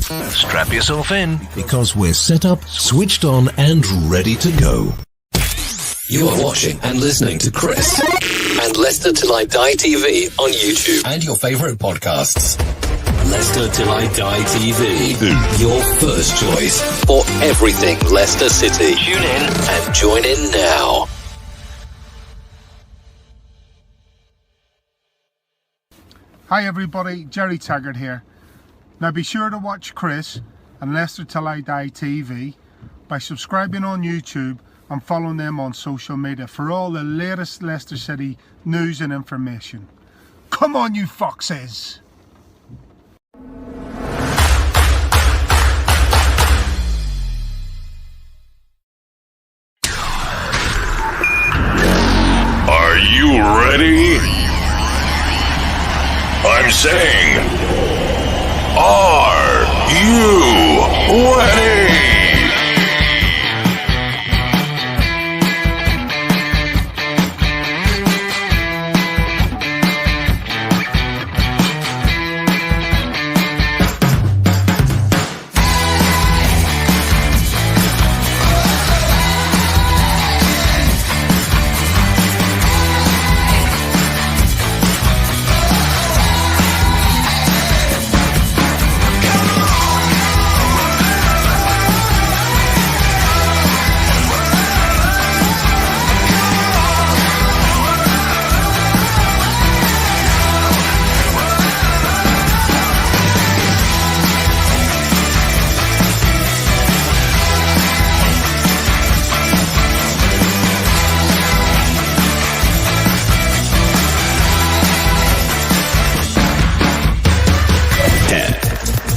Strap yourself in, because we're set up, switched on, and ready to go. You are watching and listening to Chris and Leicester Till I Die TV on YouTube and your favourite podcasts. Leicester Till I Die TV, your first choice for everything Leicester City. Tune in and join in now. Hi everybody, Jerry Taggart here. Now be sure to watch Chris and Leicester Till I Die TV by subscribing on YouTube and following them on social media for all the latest Leicester City news and information. Come on, you foxes! Are you ready? I'm saying, are you ready?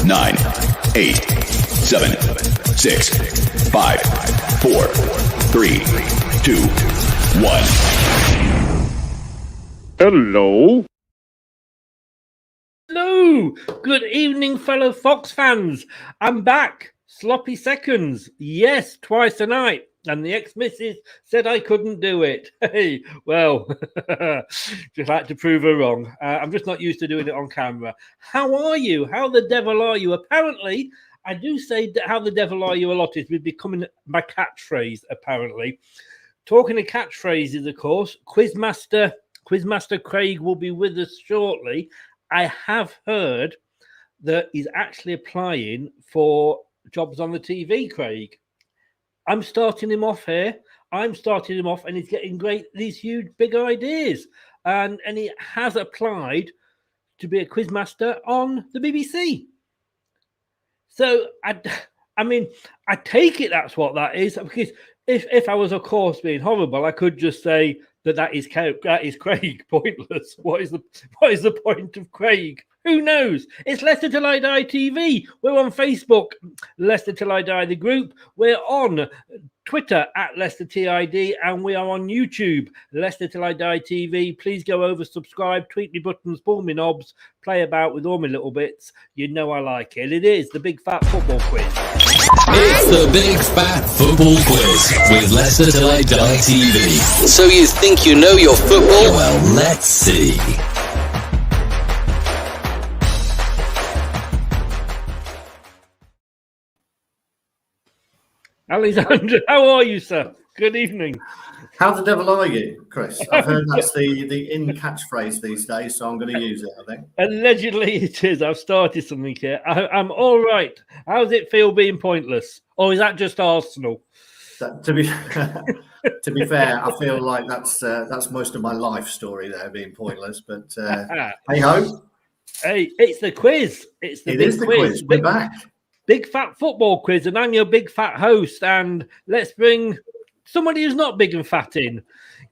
Nine, 8, 7, 6, 5, 4, 3, 2, 1. Hello. Hello. Good evening, fellow Fox fans. I'm back. Sloppy seconds. Yes, twice a night. And the ex-missus said I couldn't do it. Hey, well, just like to prove her wrong. I'm just not used to doing it on camera. How are you? How the devil are you? Apparently, I do say how the devil are you a lot. It's becoming my catchphrase, apparently. Talking of catchphrases, of course, Quizmaster Craig will be with us shortly. I have heard that he's actually applying for jobs on the TV, Craig. I'm starting him off here. And he's getting these huge, big ideas. And he has applied to be a quizmaster on the BBC. So, I take it that's what that is. Because if I was, of course, being horrible, I could just say that is Craig. Pointless. What is the point of Craig? Who knows? It's Leicester Till I Die TV. We're on Facebook, Leicester Till I Die, the group. We're on Twitter at Leicester TID, and we are on YouTube, Leicester Till I Die TV. Please go over, subscribe, tweet me buttons, pull me knobs, play about with all my little bits. You know I like it. It is the Big Fat Football Quiz. It's the Big Fat Football Quiz with Leicester Till I Die TV. So you think you know your football? Well, let's see. Alexander, how are you, sir? Good evening. How the devil are you, Chris? I've heard that's the in catchphrase these days, so I'm going to use it, I think. Allegedly it is. I've started something here. I'm all right. How does it feel being pointless? Or is that just Arsenal? To be fair, I feel like that's most of my life story there, being pointless. But hey ho. Hey, it's the quiz. It is the quiz. We're back. Big Fat Football Quiz, and I'm your big fat host. And let's bring somebody who's not big and fat in.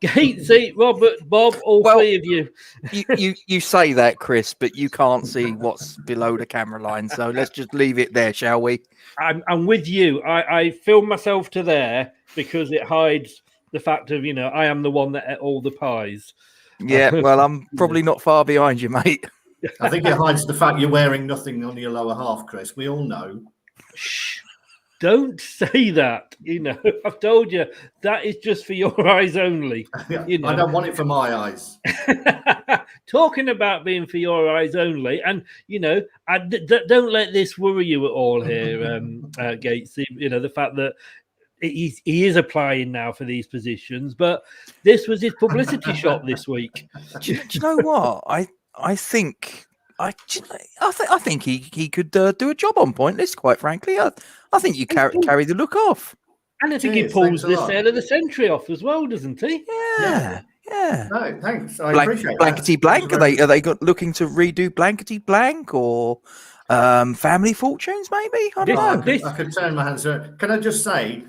Gatesy, Robert, Bob, three of you. You say that, Chris, but you can't see what's below the camera line. So let's just leave it there, shall we? I'm with you. I film myself to there because it hides the fact of, I am the one that ate all the pies. Yeah, well, I'm probably not far behind you, mate. I think it hides the fact you're wearing nothing on your lower half, Chris. We all know. Shh. Don't say that. I've told you that is just for your eyes only. I don't want it for my eyes. talking about being for your eyes only, and don't let this worry you at all here, Gatesy. The fact that he is applying now for these positions, but this was his publicity shot this week. Do you know what? I think he could do a job on Pointless. Quite frankly, I think you carry the look off. And I think he pulls the sale of the century off as well, doesn't he? Yeah. No, thanks. I appreciate Blankety that. Blank. Are they looking to redo Blankety Blank or Family Fortunes? Maybe I don't know. I could turn my hands to it. Can I just say,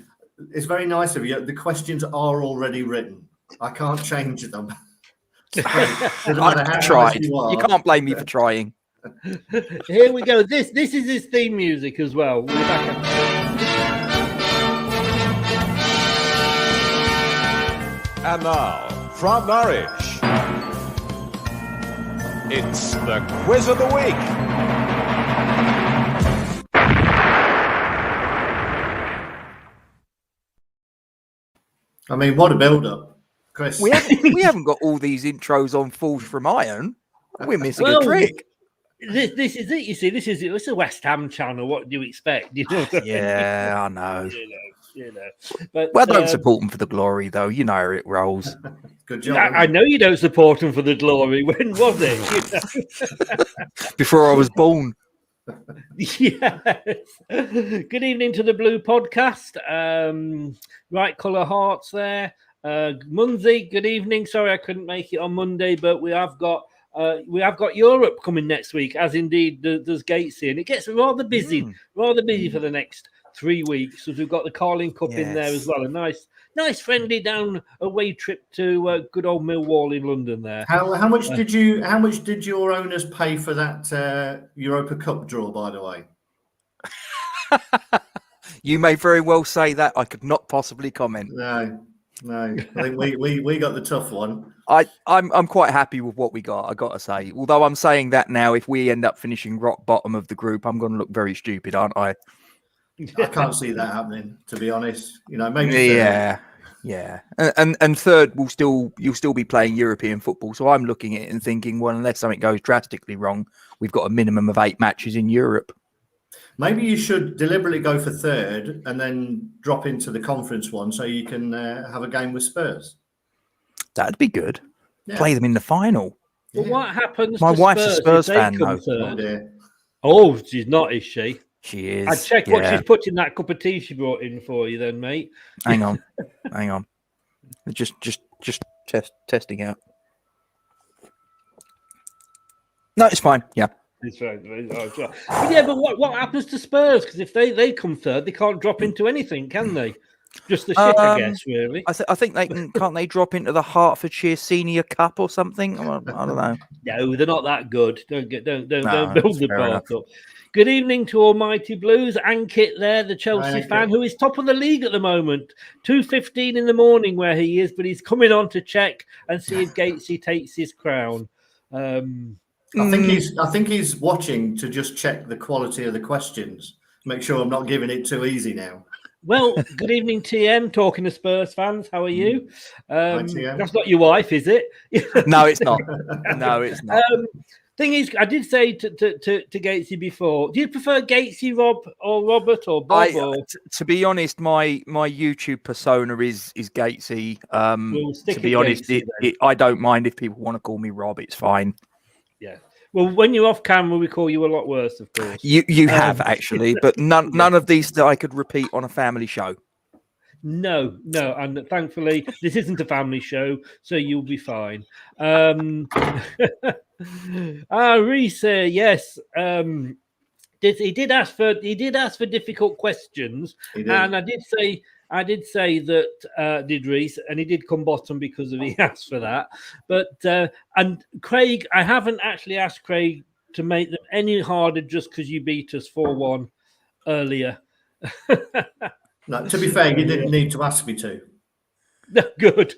it's very nice of you. The questions are already written. I can't change them. I tried. You can't blame me for trying. Here we go. This is his theme music as well. We're back. And now, from Norwich, it's the Quiz of the Week. I mean, what a build-up, Chris. We haven't got all these intros on Falls from Iron. We're missing a trick. This is it. You see, this is it. It's a West Ham channel. What do you expect? Yeah, I know. But don't support them for the glory, though. You know how it rolls. Good job. I know you don't support them for the glory. When was it? Before I was born. Yes. Good evening to the Blue Podcast. Right colour hearts there. Munzi, good evening. Sorry I couldn't make it on Monday, but we have got Europe coming next week, as indeed does Gatesy, and it gets rather busy for the next 3 weeks, because we've got the Carling Cup in there as well. A nice friendly down away trip to good old Millwall in London there. How much did your owners pay for that Europa Cup draw, by the way? You may very well say that. I could not possibly comment. No. I think we got the tough one. I'm quite happy with what we got, I got to say. Although I'm saying that now, if we end up finishing rock bottom of the group, I'm going to look very stupid, aren't I? I can't see that happening, to be honest. Maybe yeah. And third, you'll still be playing European football. So I'm looking at it and thinking, well, unless something goes drastically wrong, we've got a minimum of 8 matches in Europe. Maybe you should deliberately go for third and then drop into the conference one so you can have a game with Spurs. That'd be good. Yeah. Play them in the final. Well, what happens? My to wife's Spurs a Spurs fan, though. Oh, she's not, is she? She is. I checked what she's put in that cup of tea she brought in for you, then, mate. Hang on. Just testing out. No, it's fine. Yeah. It's fine. But what happens to Spurs? Because if they come third, they can't drop into anything, can they? Just the shit, I guess. Really. I think they can. Can't they drop into the Hertfordshire Senior Cup or something? I don't know. No, they're not that good. Don't build the bar up. Good evening to Almighty Blues. Ankit there, the Chelsea fan, who is top of the league at the moment. 2:15 in the morning where he is, but he's coming on to check and see if Gatesy takes his crown. I think he's watching to just check the quality of the questions. Make sure I'm not giving it too easy now. Well, good evening, TM. Talking to Spurs fans, how are you? That's not your wife, is it? No, it's not. No, it's not. Thing is, I did say to Gatesy before, do you prefer Gatesy, Rob, or Robert, or Bob? To be honest, my YouTube persona is Gatesy. To be honest, I don't mind if people want to call me Rob. It's fine. Yeah. Well, when you're off camera, we call you a lot worse, of course. You have actually, but none of these that I could repeat on a family show. No, and thankfully this isn't a family show, so you'll be fine. Reese, yes. He did ask for difficult questions, and I did say that did Reese, and he did come bottom because he asked for that. But and Craig, I haven't actually asked Craig to make them any harder just because you beat us 4-1 earlier. No, to be fair, you didn't need to ask me to. Good.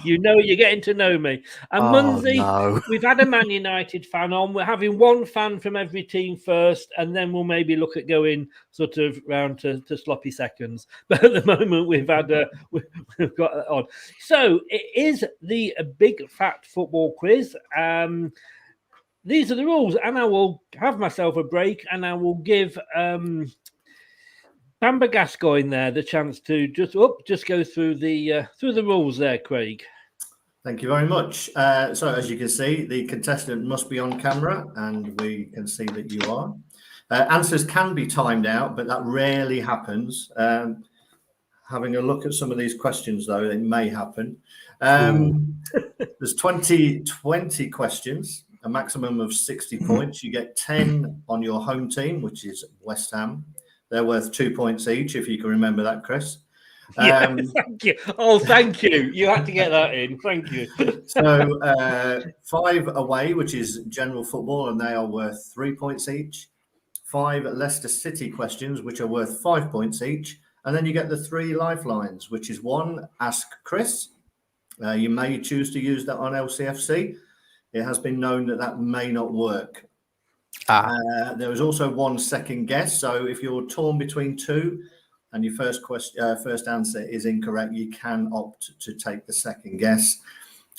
You know, you're getting to know me. And Munsey, no. we've had a Man United fan on. We're having one fan from every team first, and then we'll maybe look at going sort of round to sloppy seconds. But at the moment, we've got that on. So it is the big fat football quiz. These are the rules, and I will have myself a break, and I will give Bamba Gascoigne there the chance to just go through the rules there, Craig. Thank you very much. So as you can see, the contestant must be on camera, and we can see that you are. Answers can be timed out, but that rarely happens. Having a look at some of these questions, though, it may happen. There's 20 questions, a maximum of 60 points. You get 10 on your home team, which is West Ham. They're worth 2 points each, if you can remember that, Chris. Thank you. Oh, thank you. You had to get that in. Thank you. So 5 away, which is general football, and they are worth 3 points each. 5 Leicester City questions, which are worth 5 points each. And then you get the 3 lifelines, which is 1, Ask Chris. You may choose to use that on LCFC. It has been known that may not work. There is also 1 second guess. So if you're torn between 2 and your first answer is incorrect, you can opt to take the second guess.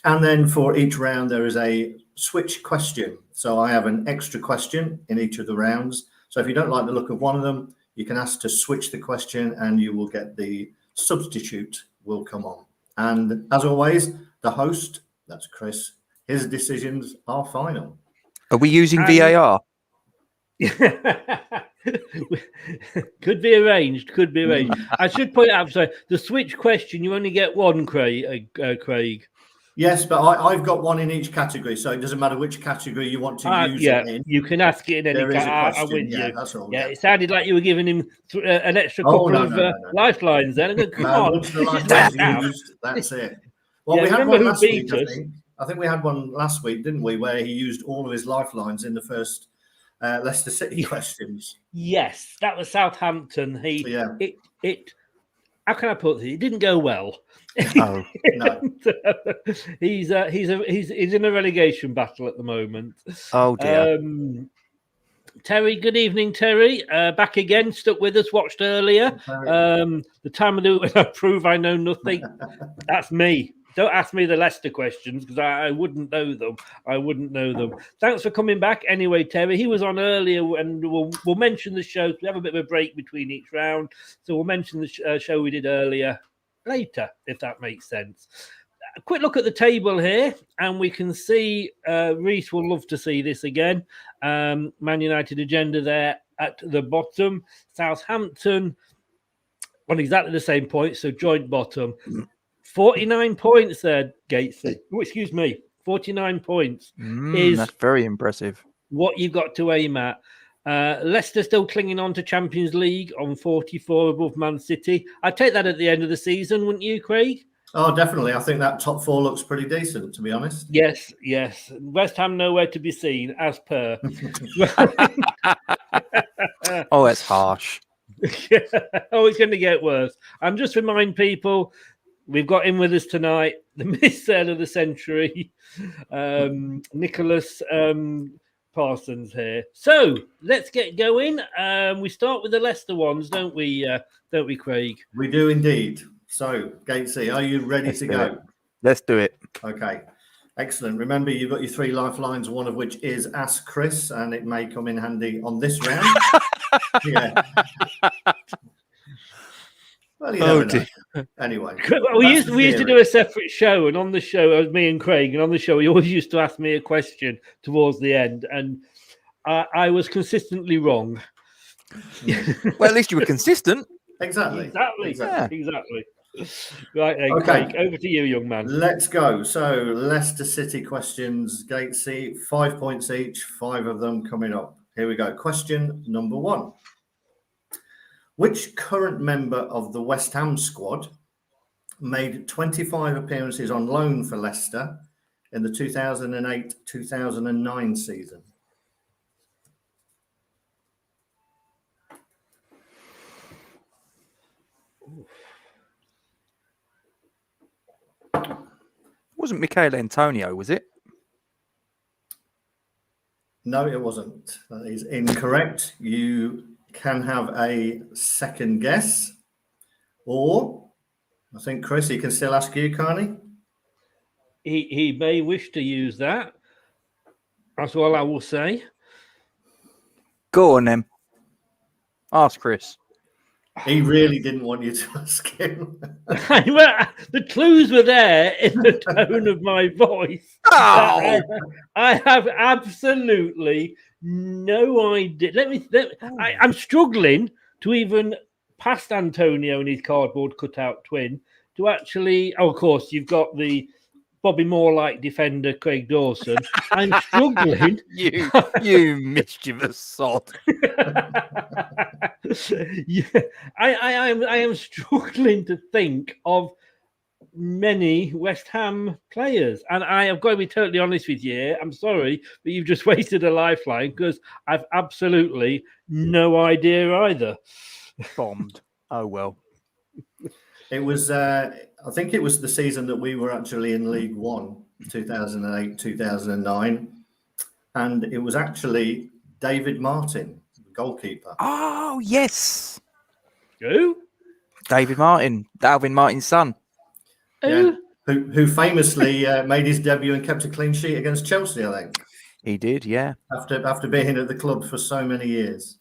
And then for each round, there is a switch question. So I have an extra question in each of the rounds. So if you don't like the look of one of them, you can ask to switch the question and you will get the substitute will come on. And as always, the host, that's Chris, his decisions are final. Are we using VAR? Could be arranged. I should point out, sorry, the switch question, you only get 1, Craig. Yes, but I've got 1 in each category, so it doesn't matter which category you want to use it in. You can ask it in any category. I'm with you. That's all. Yeah, it sounded like you were giving him an extra couple of lifelines then. Come on. Once the lifelines used, that's it. Well, we had one last week, I think we had one last week, didn't we, where he used all of his lifelines in the first Leicester City questions. Yes, that was Southampton. How can I put it? It didn't go well. Oh no, he's in a relegation battle at the moment. Oh dear. Terry, good evening, Terry. Back again, stuck with us, watched earlier. The time of the week when I prove I know nothing. That's me. Don't ask me the Leicester questions because I wouldn't know them. Thanks for coming back. Anyway, Terry, he was on earlier, and we'll mention the show. We have a bit of a break between each round, so we'll mention the show we did earlier later, if that makes sense. A quick look at the table here, and we can see Reese will love to see this again. Man United agenda there at the bottom. Southampton on exactly the same point, so joint bottom. 49 points there, Gatesy. Oh, excuse me, 49 points is that's very impressive. What you've got to aim at. Leicester still clinging on to Champions League on 44 above Man City. I'd take that at the end of the season, wouldn't you, Craig? Oh, definitely. I think that top 4 looks pretty decent, to be honest. Yes. West Ham nowhere to be seen, as per. Oh, that's harsh. Oh, it's going to get worse. I'm just remind people, we've got in with us tonight the missed sale of the century, Nicholas Parsons here. So let's get going. We start with the Leicester ones, don't we, Craig? We do indeed. So, Gatesy, are you ready to go? Let's do it. Okay, excellent. Remember, you've got your 3 lifelines, one of which is Ask Chris, and it may come in handy on this round. Yeah. Well, you never know. Anyway, we used to do a separate show, and on the show, it was me and Craig, and on the show, he always used to ask me a question towards the end, and I was consistently wrong. Well, at least you were consistent. Exactly. Right, then, okay. Craig, over to you, young man. Let's go. So, Leicester City questions, Gatesy, 5 points each, 5 of them coming up. Here we go. Question number 1. Which current member of the West Ham squad made 25 appearances on loan for Leicester in the 2008-2009 season? wasn't Michael Antonio, was it? No, it wasn't. That is incorrect. You can have a second guess, or I think, Chris, he can still ask you, can't he? He may wish to use that. That's all I will say. Go on, then. Ask Chris. He really didn't want you to ask him. The clues were there in the tone of my voice. Oh! I have absolutely no idea. I'm struggling to even past Antonio and his cardboard cutout twin to actually. Oh, of course, you've got the Bobby Moore-like defender Craig Dawson. I'm struggling. you mischievous sod. Yeah, I am struggling to think of many West Ham players, and I have got to be totally honest with you. I'm sorry, but you've just wasted a lifeline because I've absolutely no idea either. Bombed. Oh well. It was, I think it was the season that we were actually in League One, 2008, 2009. And it was actually David Martin, the goalkeeper. Oh, yes. Who? David Martin, Alvin Martin's son. Yeah, who famously made his debut and kept a clean sheet against Chelsea, I think. He did, yeah. After being at the club for so many years.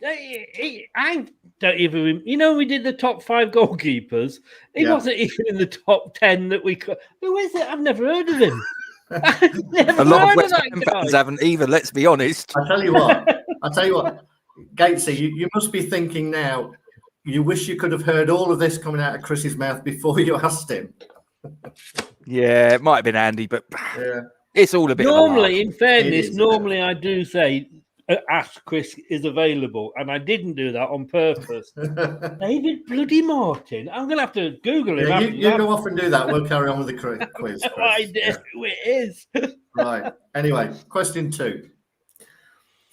I don't even. We did the top 5 goalkeepers. He wasn't even in the top 10 that we could. Who is it? I've never heard of him. A lot of West Ham fans haven't either. Let's be honest. I tell you what, Gatesy, you must be thinking now. You wish you could have heard all of this coming out of Chris's mouth before you asked him. Yeah, it might have been Andy, but it's all a bit. Normally, in fairness, I do say. Ask Chris is available, and I didn't do that on purpose. David bloody Martin. I'm gonna have to Google him. Yeah, you go off and do that. We'll carry on with the quiz. Chris. No idea who it is. Right. Anyway, question 2.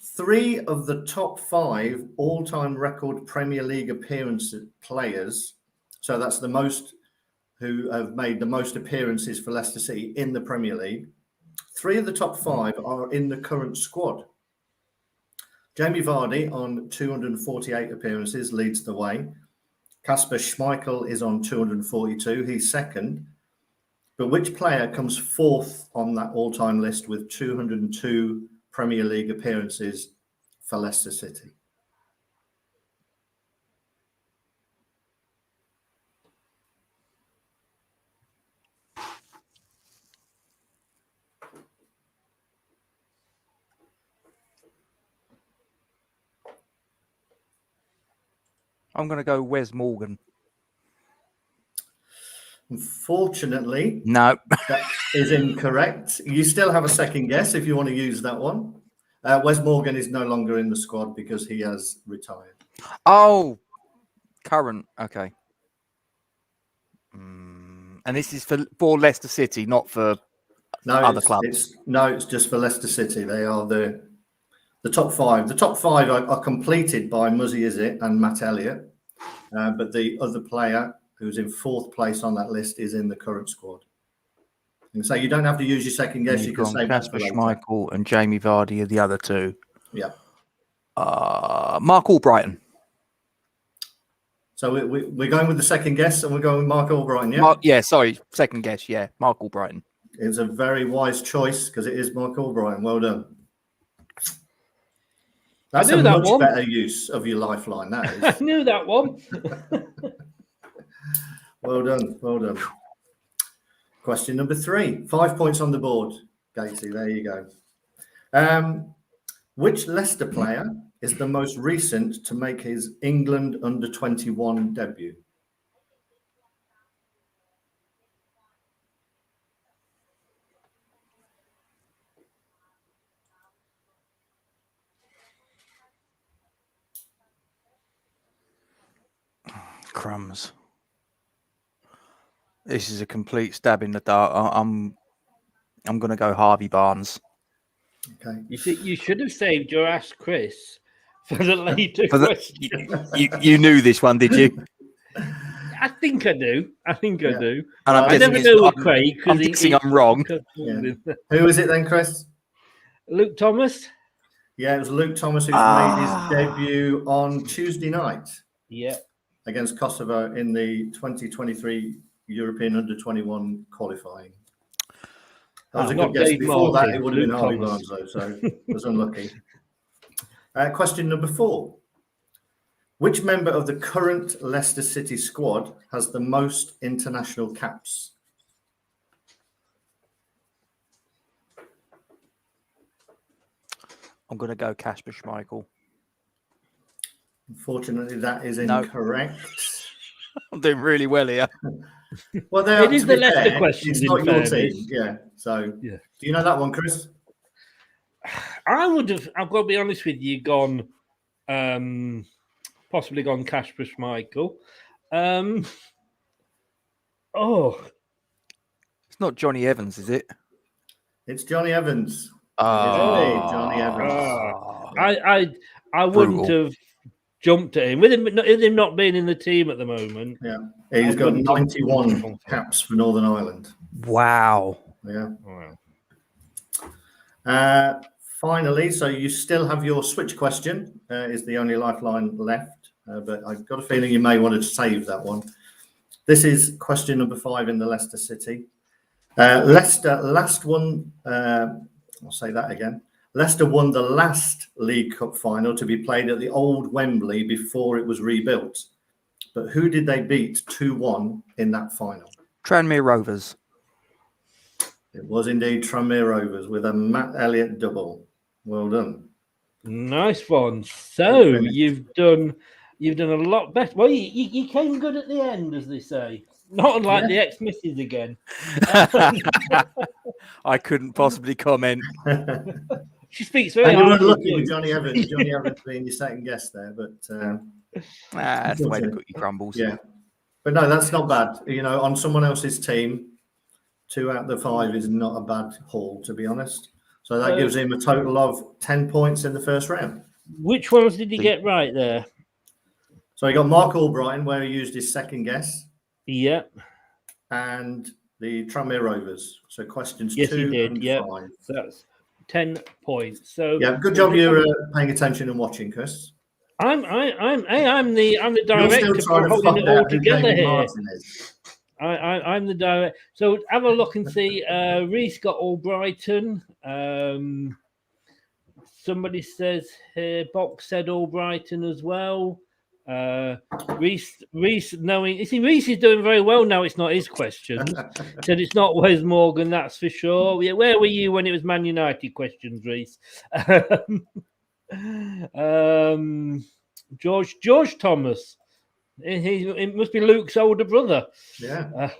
3 of the top 5 all-time record Premier League appearance players. So that's the most who have made the most appearances for Leicester City in the Premier League. 3 of the top 5 are in the current squad. Jamie Vardy on 248 appearances leads the way. Kasper Schmeichel is on 242. He's second. But which player comes 4th on that all-time list with 202 Premier League appearances for Leicester City? I'm going to go Wes Morgan. Unfortunately, no, that is incorrect. You still have a second guess if you want to use that one. Wes Morgan is no longer in the squad because he has retired. Oh, current. Okay. And this is for Leicester City, not for other clubs. It's just for Leicester City. They are the top 5. The top 5 are completed by Muzzy Izzet and Matt Elliott. But the other player who's in 4th place on that list is in the current squad. And so you don't have to use your second guess. You can say Kasper Schmeichel and Jamie Vardy are the other 2. Yeah. Mark Albrighton. So we're going with the second guess, and we're going with Mark Albrighton, yeah? Second guess, yeah. Mark Albrighton. It's a very wise choice because it is Mark Albrighton. Well done. That's a much better use of your lifeline, that is. I knew that one. Well done. Question number 3. 5 points on the board, Gatesy. There you go. Which Leicester player is the most recent to make his England under-21 debut? Crumbs. This is a complete stab in the dark. I'm going to go Harvey Barnes. Okay. You should have saved your Ask Chris for the later question. You knew this one, did you? I think I do. I do. And I never know with Craig I'm guessing I'm wrong. Yeah. Who is it then, Chris? Luke Thomas. Yeah, it was Luke Thomas who's made his debut on Tuesday night. Yeah. Against Kosovo in the 2023 European Under-21 qualifying. That was a good guess. Before that, it would have been Harvey Barnes, though, so it was unlucky. Question number 4. Which member of the current Leicester City squad has the most international caps? I'm going to go Kasper Schmeichel. Unfortunately, that is incorrect. I'm doing really well here. Well, it is the Leicester question. It's not your team. Yeah. So, do you know that one, Chris? I would have, I've got to be honest with you, possibly gone Kasper Schmeichel. It's not Johnny Evans, is it? It's Johnny Evans. Johnny Evans. I wouldn't have jumped at him with him not being in the team at the moment. Yeah, he's got 91 caps for Northern Ireland. Wow. Yeah. Finally, so you still have your switch question. Is the only lifeline left, but I've got a feeling you may want to save that one. This is question number 5 in the Leicester City. Leicester last won. I'll say that again. Leicester won the last League Cup final to be played at the old Wembley before it was rebuilt. But who did they beat 2-1 in that final? Tranmere Rovers. It was indeed Tranmere Rovers with a Matt Elliott double. Well done. Nice one. So you've done a lot better. Well, you came good at the end, as they say. Not unlike the ex-missus again. I couldn't possibly comment. She speaks very hard. You were hard. lucky with Johnny Evans. Johnny Evans being your second guest there, but that's the way the cookie crumbles. Yeah, but no, that's not bad. You know, on someone else's team, 2 out of the 5 is not a bad haul, to be honest. So that gives him a total of 10 points in the first round. Which ones did he get right there? So he got Mark Albrighton, where he used his second guess. Yeah. And the Tranmere Rovers. So questions 2 and 5. So that's 10 points. So yeah, good job you're paying attention and watching, Chris. I'm the director for holding it all together here. I'm the director. So have a look and see. Reese got Albrighton. Somebody says here, Box said Albrighton as well. Reese knowing, you see, Reese is doing very well now. It's not his questions. Said it's not Wes Morgan, that's for sure. Yeah, where were you when it was Man United questions, Reese? George Thomas. It must be Luke's older brother. Yeah.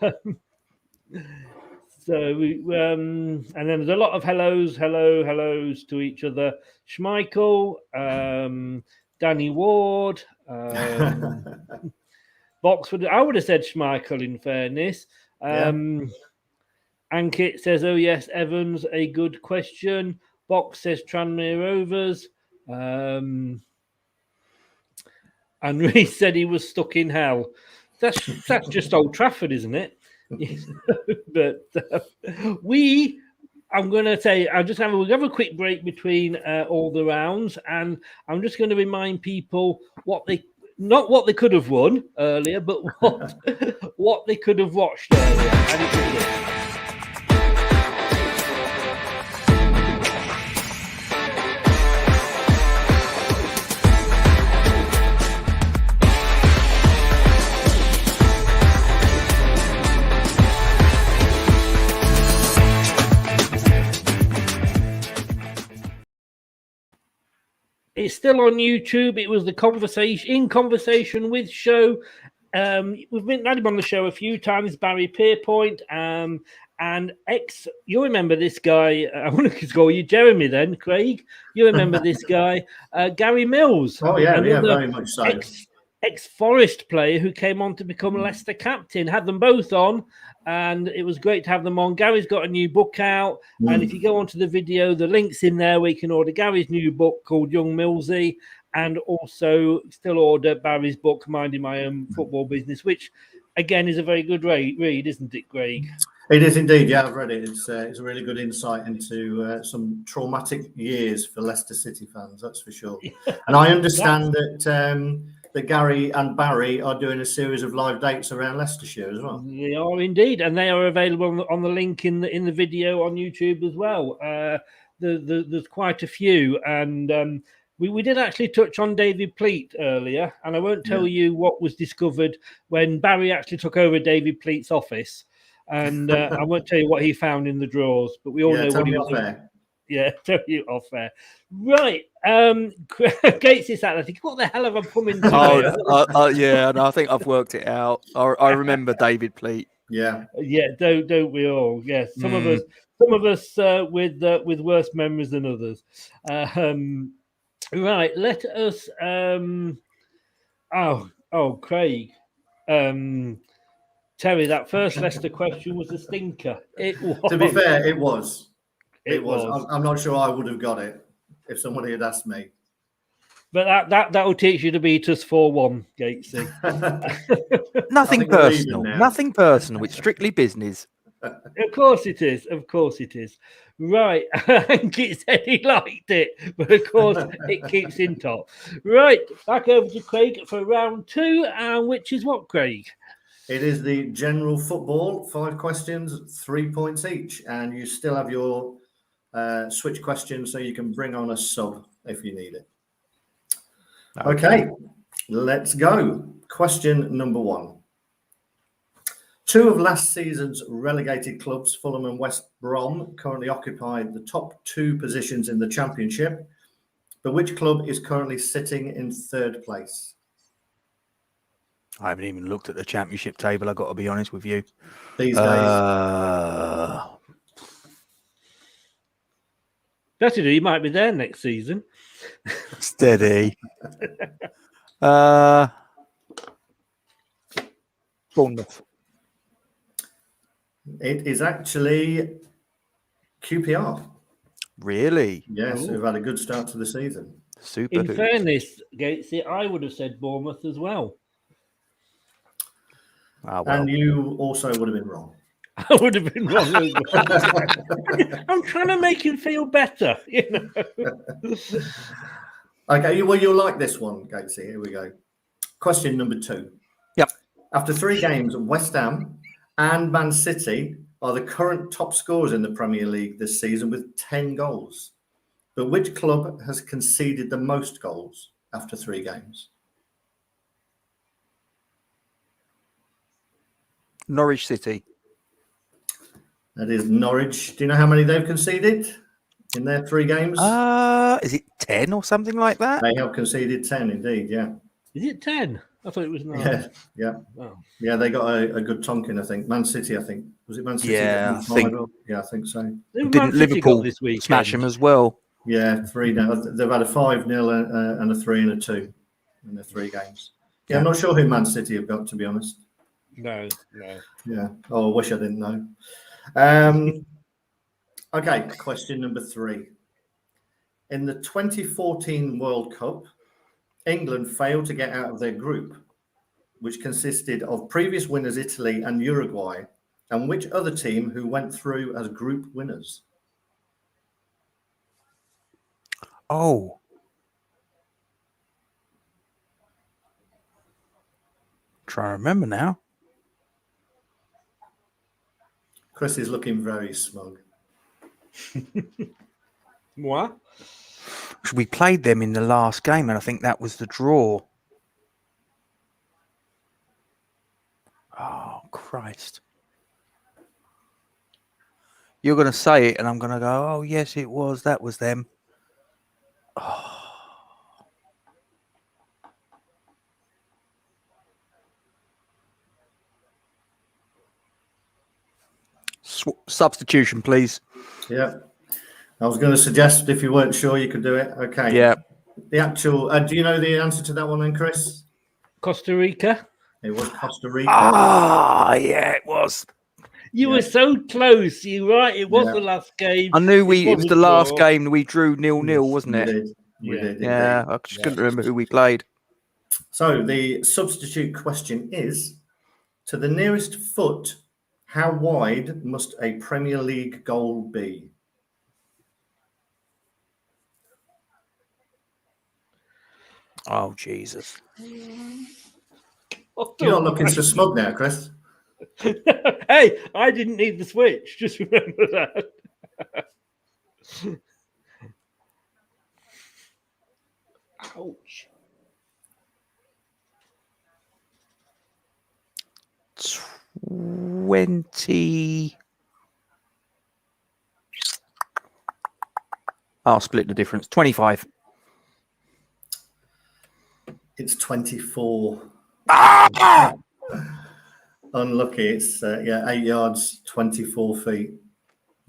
So we and then there's a lot of hellos to each other. Schmeichel, Danny Ward, Boxwood. I would have said Schmeichel in fairness. Ankit says, "Oh yes, Evans, a good question." Box says Tranmere Rovers. And Reece said he was stuck in hell. That's just Old Trafford, isn't it? But I'm going to say, we'll have a quick break between all the rounds, and I'm just going to remind people not what they could have won earlier, but what they could have watched earlier. And it was this. It's still on YouTube. It was the conversation with show. We've had him on the show a few times, Barry Pierpoint, and you remember this guy. I want to call you Jeremy then, Craig. You remember this guy, Gary Mills. Oh yeah, very much so. Ex-Forest player who came on to become Leicester captain. Had them both on, and it was great to have them on. Gary's got a new book out, and if you go onto the video, the link's in there where you can order Gary's new book called Young Millsy, and also still order Barry's book, Minding My Own Football Business, which again is a very good read, isn't it, Craig? It is indeed. Yeah, I've read it. It's a really good insight into some traumatic years for Leicester City fans. That's for sure. And I understand that Gary and Barry are doing a series of live dates around Leicestershire as well. They are indeed, and they are available on the link in the video on YouTube as well. There's quite a few, and we did actually touch on David Pleat earlier, and I won't tell you what was discovered when Barry actually took over David Pleat's office, and I won't tell you what he found in the drawers, but we all know what he was doing. Yeah, tell you off there. Right. Gatesy sat there thinking, what the hell have I come into? Yeah, and I think I've worked it out. I remember David Pleat. Yeah. Yeah, don't we all? Yes. Some of us with worse memories than others. Right, let us Craig. Terry, that first Leicester question was a stinker. It was. To be fair, it was. It was. I'm not sure I would have got it if somebody had asked me. But that will teach you to beat us 4-1, Gatesy. Nothing personal. Nothing personal. It's strictly business. Of course it is. Of course it is. Right. He said he liked it, but of course it keeps in top. Right. Back over to Craig for round 2, which is what, Craig? It is the general football. 5 questions, 3 points each, and you still have your switch questions, so you can bring on a sub if you need it. Okay, let's go. Question number 1. 2 of last season's relegated clubs, Fulham and West Brom, currently occupy the top 2 positions in the Championship. But which club is currently sitting in 3rd place? I haven't even looked at the Championship table, I've got to be honest with you. These days. Better do, you might be there next season. Steady. Bournemouth. It is actually QPR. Really? Yes, we've had a good start to the season. Super. In fairness, Gatesy, I would have said Bournemouth as well. Oh, well. And you also would have been wrong. I would have been wrong as well. I'm trying to make him feel better, you know. Okay, well, you'll like this one, Gatesy. Here we go. Question number 2. Yep. After 3 games, West Ham and Man City are the current top scorers in the Premier League this season with 10 goals. But which club has conceded the most goals after 3 games? Norwich City. That is Norwich. Do you know how many they've conceded in their 3 games? Is it 10 or something like that? They have conceded 10, indeed, yeah. Is it 10? I thought it was 9. Yeah. Oh. Yeah, they got a good tonking, I think. Man City, I think. Was it Man City? Yeah, I think so. Didn't Liverpool this week smash them as well? Yeah, 3 now. They've had a 5-0 and a 3 and a 2 in the 3 games. Yeah, I'm not sure who Man City have got, to be honest. No. Yeah. Oh, I wish I didn't know. Okay, question number 3. In the 2014 World Cup, England failed to get out of their group, which consisted of previous winners Italy and Uruguay, and which other team who went through as group winners? Oh. Trying to remember now. Chris is looking very smug. What? We played them in the last game, and I think that was the draw. Oh, Christ. You're going to say it, and I'm going to go, oh, yes, it was. That was them. Oh. Substitution, please. Yeah. I was going to suggest if you weren't sure you could do it. Okay. Yeah. The actual, do you know the answer to that one then, Chris? Costa Rica. It was Costa Rica. Ah, yeah, it was. You were so close. You're right. It was the last game. I knew it was the last game. We drew 0-0, wasn't it? We did. Yeah, I just couldn't remember who we played. So the substitute question is, To the nearest foot, how wide must a Premier League goal be? Oh, Jesus. You're not looking so smug now, Chris. Hey, I didn't need the switch. Just remember that. Ouch. 20. I'll split the difference. 25. It's 24. Ah! Unlucky. It's 8 yards, 24 feet.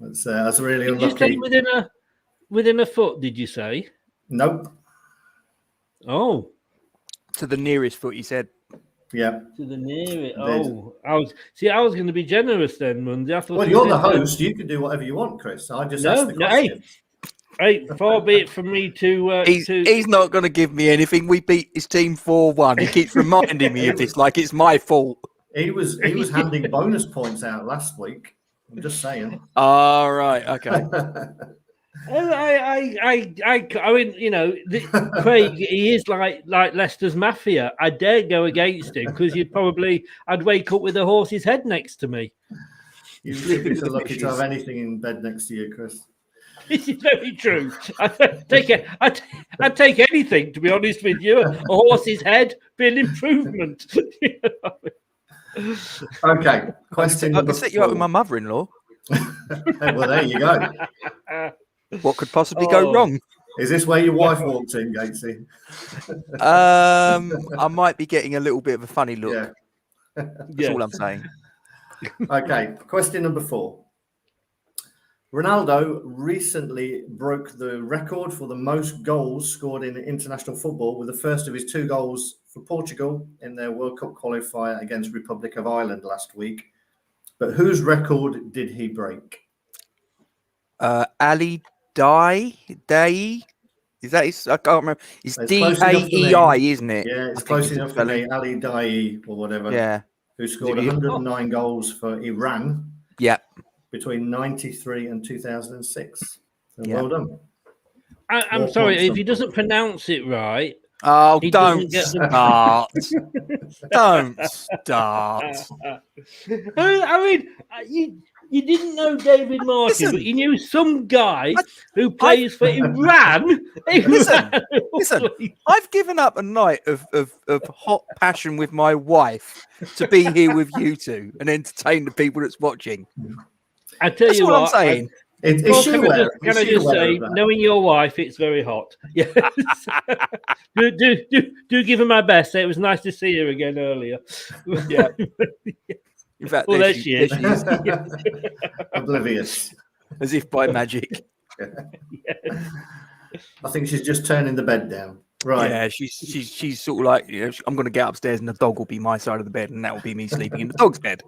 That's really Did you say unlucky. within a foot? Did you say? Nope. Oh, To the nearest foot, you said. Yeah. to the nearest. Did. Oh, I was going to be generous then, Monday. I thought Well, you you're the said that. host. You can do whatever you want, Chris. I just No, asked the no, question. Hey, far be it from me to. He's not going to give me anything. We beat his team 4-1. He keeps reminding me of this like it's my fault. He was handing bonus points out last week. I'm just saying. All right. Okay. I mean, you know, Craig, he is like Leicester's mafia. I dare go against him because I'd wake up with a horse's head next to me. You should be so lucky to have anything in bed next to you, Chris. This is very true. I'd take anything, to be honest with you. A horse's head be an improvement. Okay, question I number can set you up with 4. my mother-in-law. Well, there you go. What could possibly go wrong? Is this where your wife walked in, Gatesy? I might be getting a little bit of a funny look. Yeah. That's all I'm saying. Okay, question number 4. Ronaldo recently broke the record for the most goals scored in international football with the first of his 2 goals for Portugal in their World Cup qualifier against Republic of Ireland last week. But whose record did he break? Ali Day? Is that his? I can't remember. It's close enough to me. Daei, isn't it? Yeah, it's I think close it's enough for spelling. me. Ali Daei or whatever. Yeah. Who scored Is it- 109 goals for Iran Yeah. between 93 and 2006. So Yeah. well done. I'm More sorry, points if than- he doesn't pronounce it right. Oh, He don't doesn't get the- start. Don't start. I mean, you didn't know David Martin, Listen. but you knew some guy who plays for Iran. Listen, I've given up a night of hot passion with my wife to be here with you two and entertain the people that's watching. I tell That's you what I'm what, saying. Is Well, she can aware? I just say, knowing your wife, it's very hot. Yes. do give her my best. It was nice to see her again earlier. Yeah. In fact, Well, there there she she is. is. Oblivious. As if by magic. I think she's just turning the bed down. Right. Yeah, she's sort of like, you know, I'm going to get upstairs and the dog will be my side of the bed and that will be me sleeping in the dog's bed.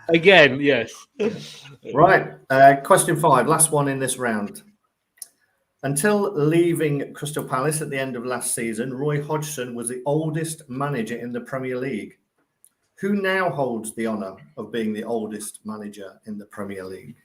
Again, yes. Right. Question 5, last one in this round. Until leaving Crystal Palace at the end of last season, Roy Hodgson was the oldest manager in the Premier League. Who now holds the honour of being the oldest manager in the Premier League?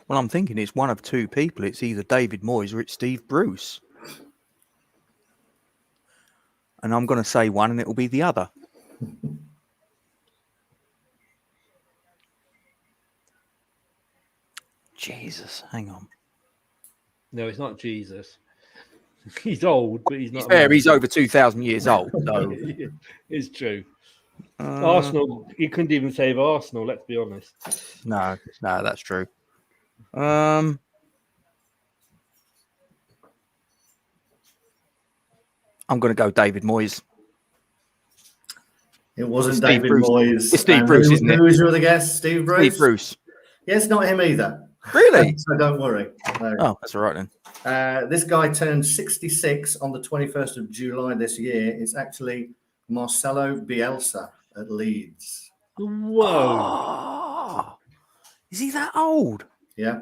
well, I'm thinking it's one of 2 people. It's either David Moyes or it's Steve Bruce. And I'm going to say one and it will be the other. Jesus, hang on. No, it's not Jesus. He's old, but he's not. Fair, he's over 2,000 years old. So. It's true. Arsenal, you couldn't even save Arsenal, let's be honest. No, that's true. I'm going to go David Moyes. It wasn't Steve David Bruce. Moyes. It's Steve Bruce, isn't it? Who was your other guess? Steve Bruce? Steve Bruce. Yeah, it's not him either. Really? So don't worry. No. Oh, that's all right then. This guy turned 66 on the 21st of July this year. It's actually Marcelo Bielsa at Leeds. Whoa. Oh, is he that old? Yeah.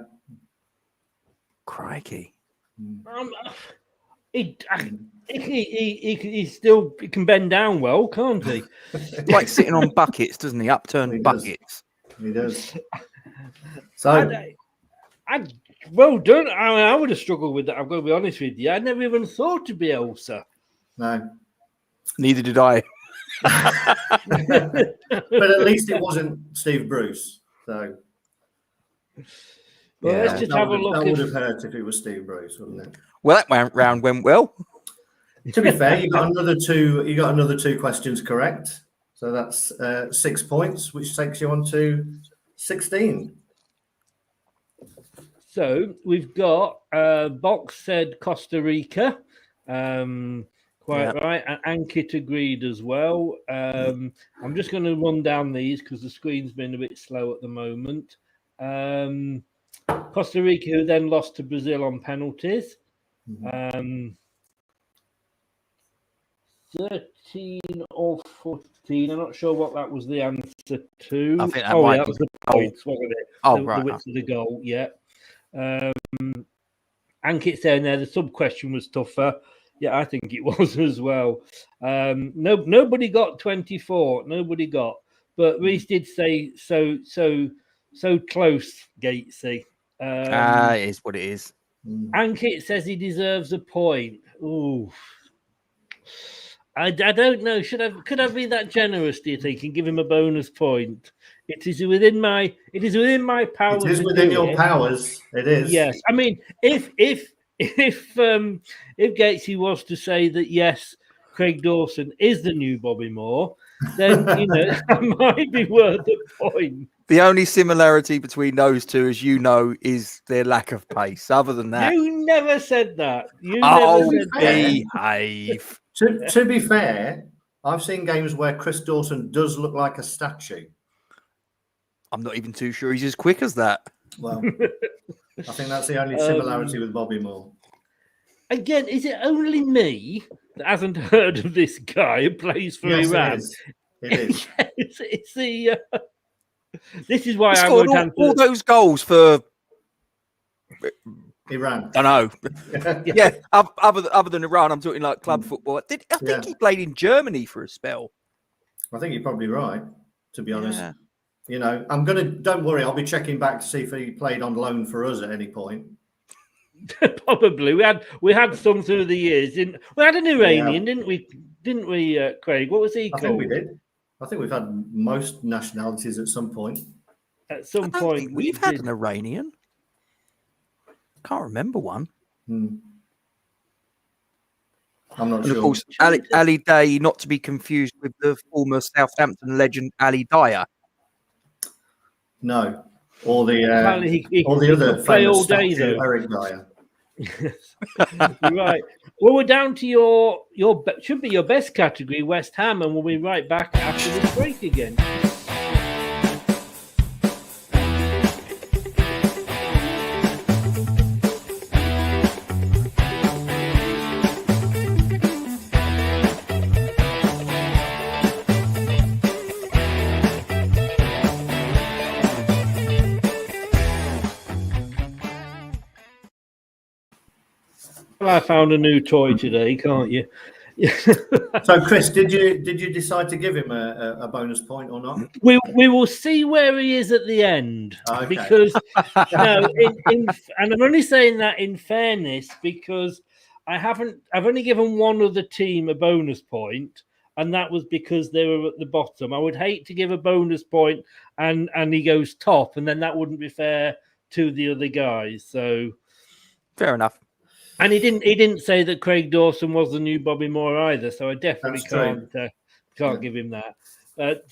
Crikey. He still can bend down well, can't he? Like sitting on buckets, doesn't he? Upturned buckets. He does. So, well done. I would have struggled with that. I've got to be honest with you. I never even thought to be Bielsa. no. Neither did I. But at least it wasn't Steve Bruce. So, Well, let's just have a look. That would have hurt if it was Steve Bruce, wouldn't it? Well, that round went well. To be fair, you got another two. You got another two questions correct. So that's 6 points, which takes you on to 16. So we've got Box said Costa Rica. Quite right. And Ankit agreed as well. I'm just going to run down these because the screen's been a bit slow at the moment. Costa Rica, who then lost to Brazil on penalties. 13 or 14. I'm not sure what that was the answer to. I think that might that was the points, wasn't it? The width of the goal, yeah. Ankit's saying there the sub question was tougher. Yeah, I think it was as well. Nobody got 24. Nobody got. But Reece did say so close, Gatesy. It is what it is. Ankit says he deserves a point. Ooh. I don't know. Could I be that generous, do you think, and give him a bonus point? It is within my powers. It is within your powers. It is. Yes. I mean, if Gatesy was to say that yes, Craig Dawson is the new Bobby Moore, then that might be worth a point. The only similarity between those two, as you know, is their lack of pace. Other than that, you never said that. Behave. To be fair, I've seen games where Chris Dawson does look like a statue. I'm not even too sure he's as quick as that. Well, I think that's the only similarity with Bobby Moore. Again, is it only me that hasn't heard of this guy who plays for Iran? It is. Yes, it's the. This is why he I scored won't all those goals for Iran. I know. Yeah, other than Iran, I'm talking like club football. I think he played in Germany for a spell. I think you're probably right, to be honest. Yeah. Don't worry, I'll be checking back to see if he played on loan for us at any point. Probably. We had some through the years. We had an Iranian, didn't we? Didn't we, Craig? What was he called? I think we did. I think we've had most nationalities at some point. At some point, we've had an Iranian. Can't remember one. I'm not and sure. Of course, Ali Day, not to be confused with the former Southampton legend Ali Dyer. No, or the other famous all day, statue, Eric Dyer. Right. Well, we're down to your should be your best category, West Ham, and we'll be right back after this break again. Well, I found a new toy today, can't you? So, Chris, did you decide to give him a bonus point or not? We will see where he is at the end, because and I'm only saying that in fairness because I've only given one other team a bonus point, and that was because they were at the bottom. I would hate to give a bonus point and he goes top, and then that wouldn't be fair to the other guys. So fair enough. And he didn't say that Craig Dawson was the new Bobby Moore either, so I definitely can't give him that. But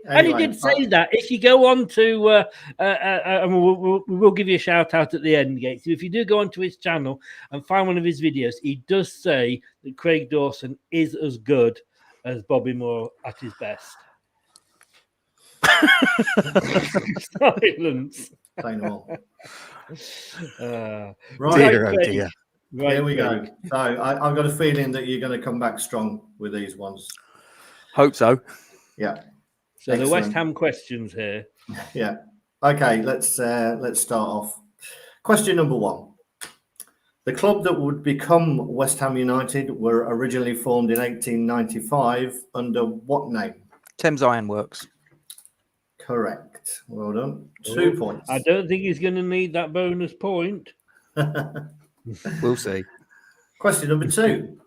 and he did say that if you go on to, and we will give you a shout out at the end, Gates. If you do go onto his channel and find one of his videos, he does say that Craig Dawson is as good as Bobby Moore at his best. Silence. Play no more. Right, Dear, oh Craig. dear. Right, Here we Craig. go. So I've got a feeling that you're going to come back strong with these ones. Hope so. Yeah. So the West Excellent. Ham questions here. Yeah. Okay. Let's start off. Question number 1. The club that would become West Ham United were originally formed in 1895 under what name? Thames Iron Works. Correct. Well done. 2 points. I don't think he's going to need that bonus point. We'll see. Question number 2.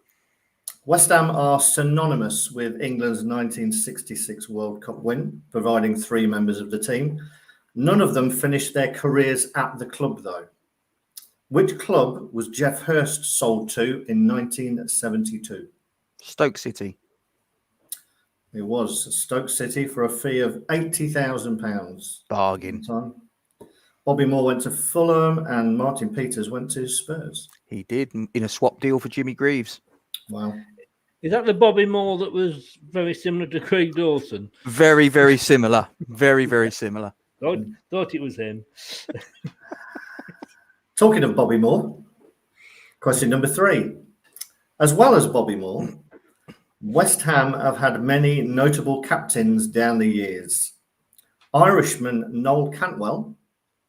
West Ham are synonymous with England's 1966 World Cup win, providing 3 members of the team. None of them finished their careers at the club, though. Which club was Jeff Hurst sold to in 1972? Stoke City. It was Stoke City for a fee of £80,000. Bargain. Bobby Moore went to Fulham and Martin Peters went to Spurs. He did in a swap deal for Jimmy Greaves. Wow. Is that the Bobby Moore that was very similar to Craig Dawson? Very, very similar. Very, very similar. Thought it was him. Talking of Bobby Moore, question number 3. As well as Bobby Moore, West Ham have had many notable captains down the years. Irishman Noel Cantwell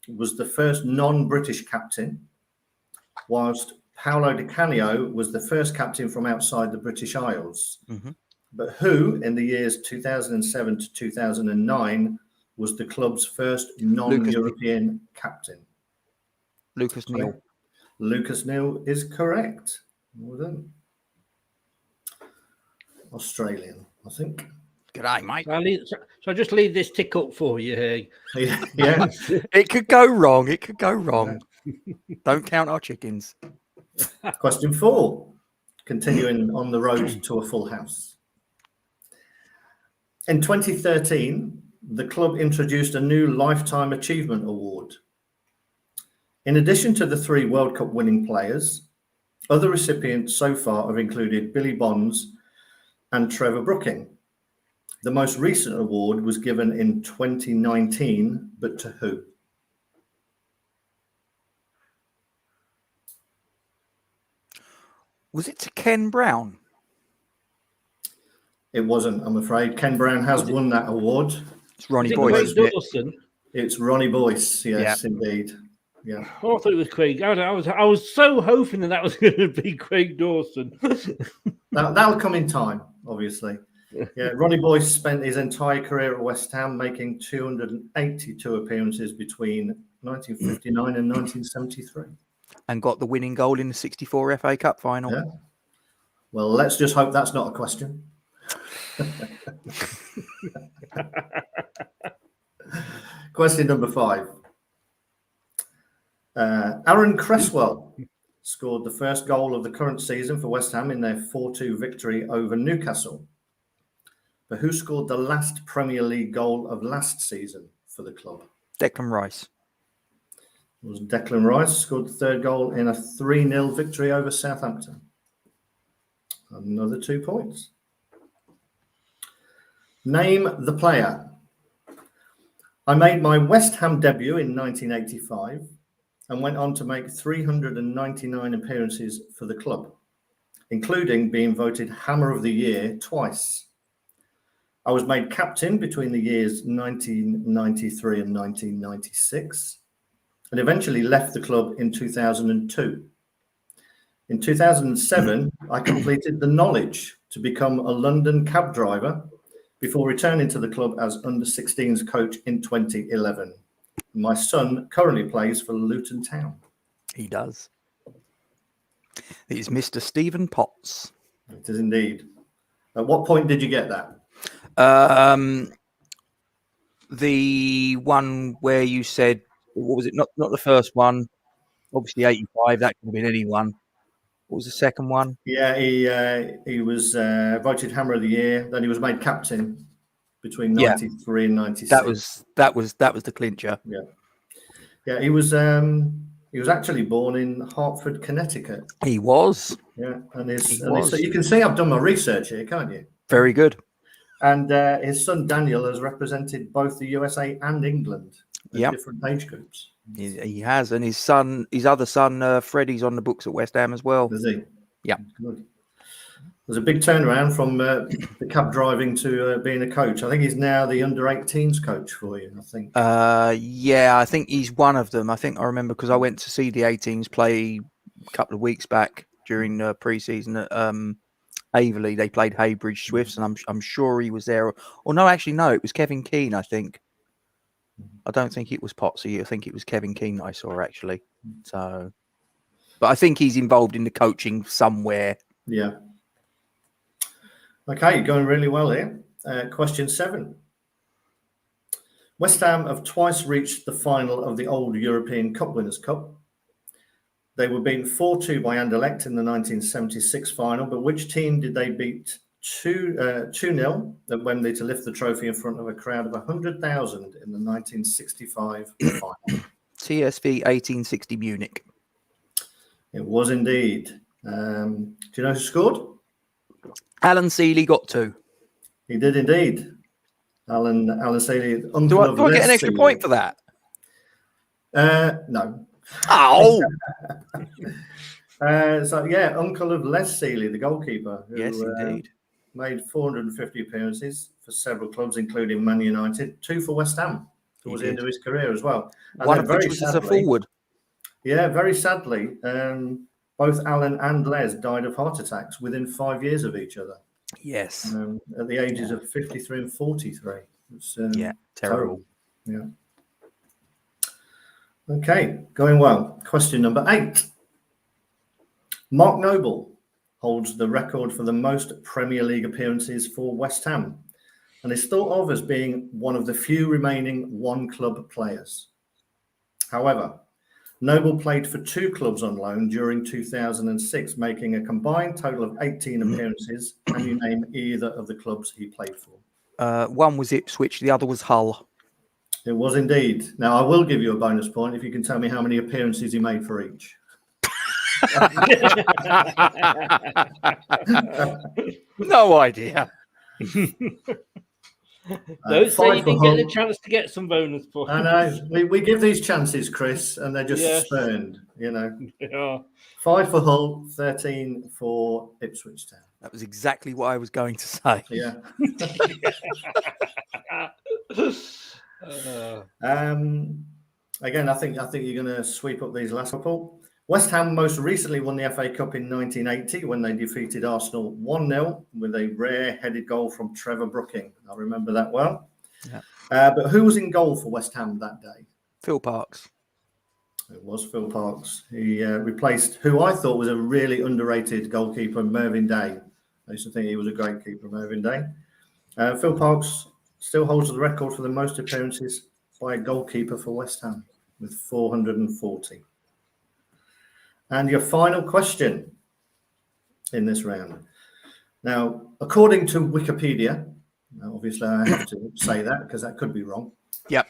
was the first non-British captain, whilst Paolo Di Canio was the first captain from outside the British Isles. Mm-hmm. But who, in the years 2007 to 2009, was the club's first non-European captain? Lucas Neal. Lucas Neal is correct. Well done. Australian, I think. G'day, mate. So I just leave this tick up for you here. Yeah. It could go wrong. It could go wrong. Don't count our chickens. Question 4. Continuing on the road to a full house. In 2013, the club introduced a new Lifetime Achievement Award. In addition to the 3 World Cup winning players, other recipients so far have included Billy Bonds and Trevor Brooking. The most recent award was given in 2019, but to who? Was it to Ken Brown? It wasn't, I'm afraid. Ken Brown has won that award. It's Ronnie Is it Boyce. Craig Isn't it? Dawson? It's Ronnie Boyce, yes, indeed. Yeah. Oh, I thought it was Craig. I was so hoping that was going to be Craig Dawson. That'll come in time, obviously. Yeah, Ronnie Boyce spent his entire career at West Ham, making 282 appearances between 1959 and 1973. And got the winning goal in the 64 FA Cup final. Yeah. Well, let's just hope that's not a question. Question number 5. Aaron Cresswell scored the first goal of the current season for West Ham in their 4-2 victory over Newcastle. But who scored the last Premier League goal of last season for the club? Declan Rice. It was Declan Rice, scored the third goal in a 3-0 victory over Southampton. Another 2 points. Name the player. I made my West Ham debut in 1985 and went on to make 399 appearances for the club, including being voted Hammer of the Year twice. I was made captain between the years 1993 and 1996 and eventually left the club in 2002. In 2007, I completed the knowledge to become a London cab driver before returning to the club as under-16s coach in 2011. My son currently plays for Luton Town. He does. It's Mr. Stephen Potts. It is indeed. At what point did you get that? The one where you said, what was it? Not the first one. Obviously 85. That could have been any one. What was the second one? Yeah, he was voted Hammer of the Year. Then he was made captain between 93 and 96. That was the clincher. Yeah. He was actually born in Hartford, Connecticut. He was. Yeah, so you can see I've done my research here, can't you? Very good. And his son Daniel has represented both the USA and England at Yep. different age groups. He has, and his other son, Freddie's on the books at West Ham as well. Is he? Yeah. Good. There's a big turnaround from the cab driving to being a coach. I think he's now the under-18s coach for you, I think. Yeah, I think he's one of them. I think I remember because I went to see the 18s play a couple of weeks back during pre-season at Averley. They played Haybridge Swifts, and I'm sure he was there. Or no, actually, no, it was Kevin Keane, I think. I don't think it was Potsy. I think it was Kevin Keane that I saw, actually. So, but I think he's involved in the coaching somewhere. Yeah. Okay, you're going really well here. Question 7. West Ham have twice reached the final of the old European Cup Winners' Cup. They were beaten 4-2 by Anderlecht in the 1976 final, but which team did they beat 2-0 at Wembley to lift the trophy in front of a crowd of 100,000 in the 1965 final? TSV 1860 Munich. It was indeed. Do you know who scored? Alan Seeley got 2. He did indeed. Alan Seeley. Do I get an extra point for that? No. Oh! So, yeah, uncle of Les Seeley, the goalkeeper. Who, yes, indeed. Made 450 appearances for several clubs, including Man United, 2 for West Ham towards the end of his career as well. And one of which was as a forward. Yeah, very sadly, both Alan and Les died of heart attacks within 5 years of each other. Yes. At the ages of 53 and 43. It's, terrible. Yeah. Okay, going well. Question number 8. Mark Noble holds the record for the most Premier League appearances for West Ham and is thought of as being one of the few remaining one-club players. However, Noble played for 2 clubs on loan during 2006, making a combined total of 18 appearances. Can you name either of the clubs he played for? One was Ipswich, the other was Hull. It was indeed. Now, I will give you a bonus point if you can tell me how many appearances he made for each. No idea. Don't say you didn't get a chance to get some bonus points. I know. We give these chances, Chris, and they're just spurned, you know. Yeah. 5 for Hull, 13 for Ipswich Town. That was exactly what I was going to say. Yeah. Again, I think you're going to sweep up these last couple. West Ham most recently won the FA Cup in 1980 when they defeated Arsenal 1-0 with a rare headed goal from Trevor Brooking. I remember that well. Yeah. But who was in goal for West Ham that day? Phil Parks. It was Phil Parks. He replaced who I thought was a really underrated goalkeeper, Mervyn Day. I used to think he was a great keeper, Mervyn Day. Phil Parks still holds the record for the most appearances by a goalkeeper for West Ham with 440. And your final question in this round. Now, according to Wikipedia, obviously I have to say that because that could be wrong. Yep.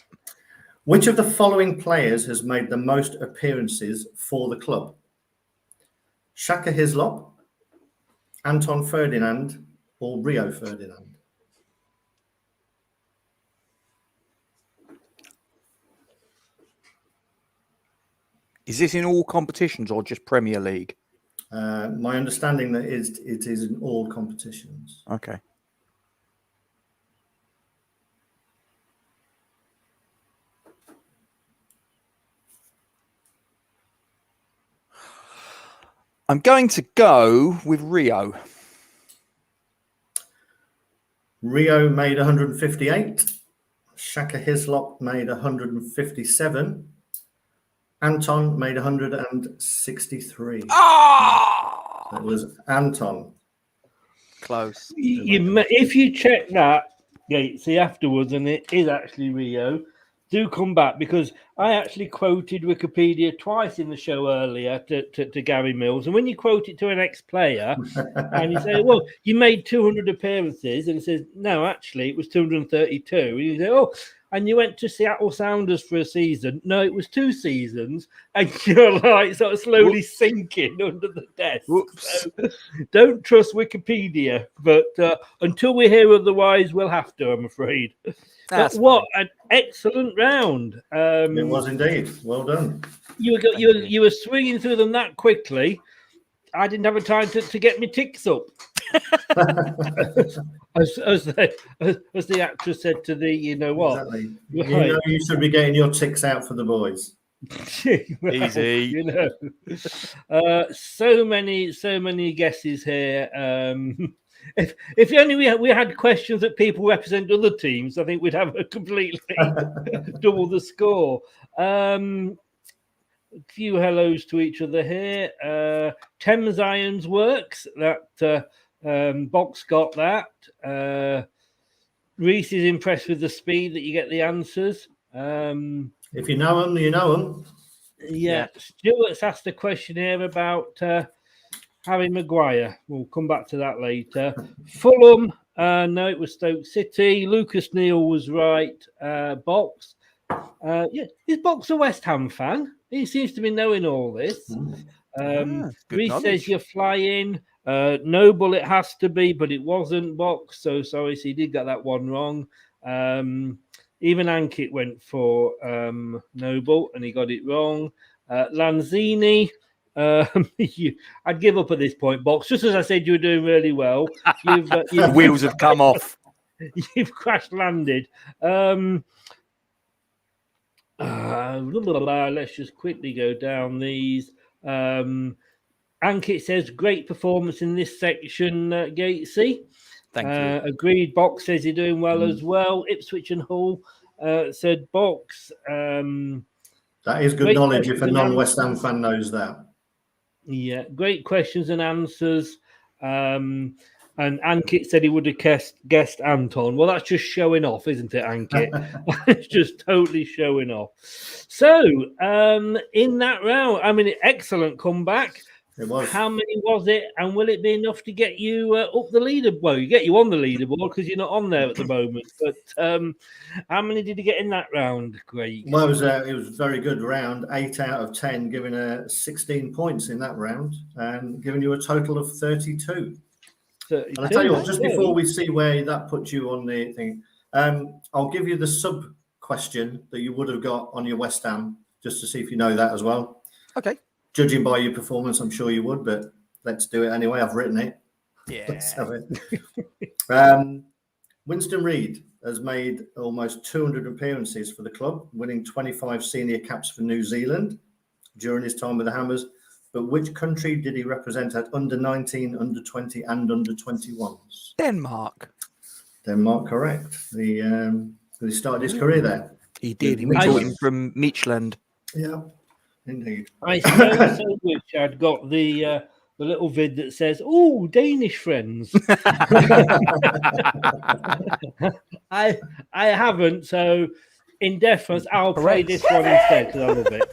Which of the following players has made the most appearances for the club? Shaka Hislop, Anton Ferdinand, or Rio Ferdinand? Is this in all competitions or just Premier League? My understanding that it is in all competitions. Okay. I'm going to go with Rio. Rio made 158. Shaka Hislop made 157. Anton made 163. Ah! It was Anton. Close. If you check that, Gatesy, afterwards, and it is actually Rio, do come back because I actually quoted Wikipedia twice in the show earlier to Gary Mills. And when you quote it to an ex-player and you say, well, you made 200 appearances, and he says, no, actually, it was 232. And you say, oh, and you went to Seattle Sounders for a season. No, it was 2 seasons, and you're like sort of slowly sinking under the desk. So don't trust Wikipedia, but until we hear otherwise, we'll have to, I'm afraid. But what an excellent round. It was indeed. Well done. You were swinging through them that quickly. I didn't have a time to get my ticks up. as the actress said to the, you know what? Exactly. Right. You should be getting your ticks out for the boys. Well, easy. You know, so many guesses here. If only we had questions that people represent other teams, I think we'd have a completely double the score. A few hellos to each other here. Thames Irons Works, that Box got that. Reese is impressed with the speed that you get the answers. If you know them, you know them. Yeah. Stuart's asked a question here about Harry Maguire. We'll come back to that later. Fulham, no, it was Stoke City. Lucas Neal was right. Box. Is Box a West Ham fan? He seems to be knowing all this. Reese says you're flying. Noble, it has to be, but it wasn't Box. So sorry, so he did get that one wrong. Even Ankit went for Noble, and he got it wrong. Lanzini, I'd give up at this point, Box. Just as I said, you were doing really well. The wheels have come off. You've crash landed. Let's just quickly go down these. Ankit says, great performance in this section, Gatesy. Thank you. Agreed. Box says you're doing well as well. Ipswich and Hull said Box. That is good knowledge if a non-West Ham fan knows that. Yeah, great questions and answers. And Ankit said he would have guessed Anton. Well, that's just showing off, isn't it, Ankit? It's just totally showing off. So, in that round, I mean, excellent comeback. It was. How many was it? And will it be enough to get you up the leaderboard? Well, you get you on the leaderboard because you're not on there at the moment. But how many did you get in that round, Craig? Well, it was a very good round. 8 out of 10, giving 16 points in that round and giving you a total of 32. And I tell you what, just before we see where that puts you on the thing, I'll give you the sub question that you would have got on your West Ham, just to see if you know that as well. Okay. Judging by your performance, I'm sure you would, but let's do it anyway. I've written it. Yeah. Let's have it. Winston Reid has made almost 200 appearances for the club, winning 25 senior caps for New Zealand during his time with the Hammers. But which country did he represent at under 19, under 20, and under 21s? Denmark. Denmark, correct. He started his career there. He did. We taught him from Midtjylland. Yeah, indeed. I so wish I'd got the little vid that says, "Oh, Danish friends." I haven't, so in deference, I'll play this one instead because I love it.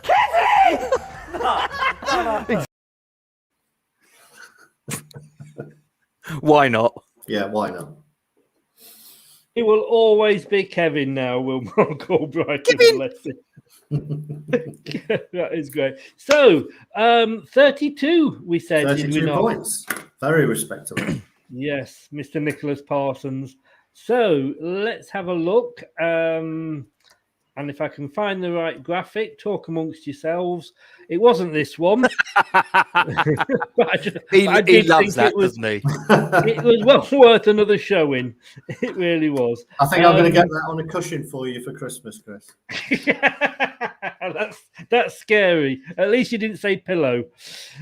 Why not? Yeah, why not? It will always be Kevin now, will Mark Albright. That is great. So, 32, we said. 32 points. Very respectable. Yes, Mr. Nicholas Parsons. So, let's have a look. And if I can find the right graphic, talk amongst yourselves. It wasn't this one. He loves that, doesn't he? It was well worth another showing. It really was. I think I'm going to get that on a cushion for you for Christmas, Chris. That's scary. At least you didn't say pillow.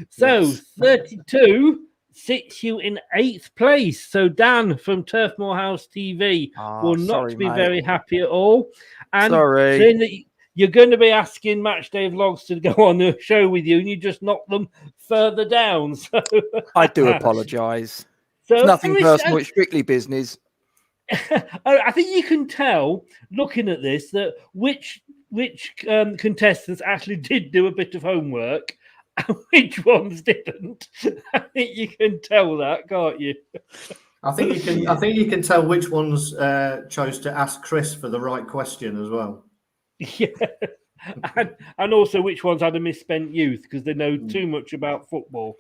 So, yes. 32 sits you in 8th place. So Dan from Turfmoor House TV will not be very happy at all. And saying that you're going to be asking Matchday Vlogs to go on the show with you, and you just knock them further down. So I do apologise. So it's nothing personal; it's strictly business. I think you can tell, looking at this, that which contestants actually did do a bit of homework and which ones didn't. I think you can tell that, can't you? I think you can tell which ones chose to ask Chris for the right question as well. Yeah. And also which ones had a misspent youth because they know too much about football.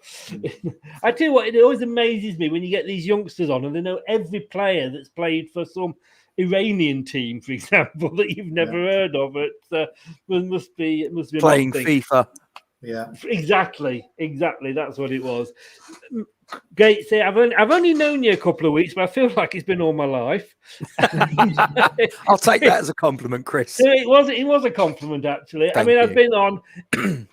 I tell you what, it always amazes me when you get these youngsters on and they know every player that's played for some Iranian team, for example, that you've never heard of. It must be Playing FIFA. Yeah, exactly. That's what it was. Gatesy, I've only known you a couple of weeks, but I feel like it's been all my life. I'll take that as a compliment, Chris. It was a compliment, actually. Thank I've you. been on.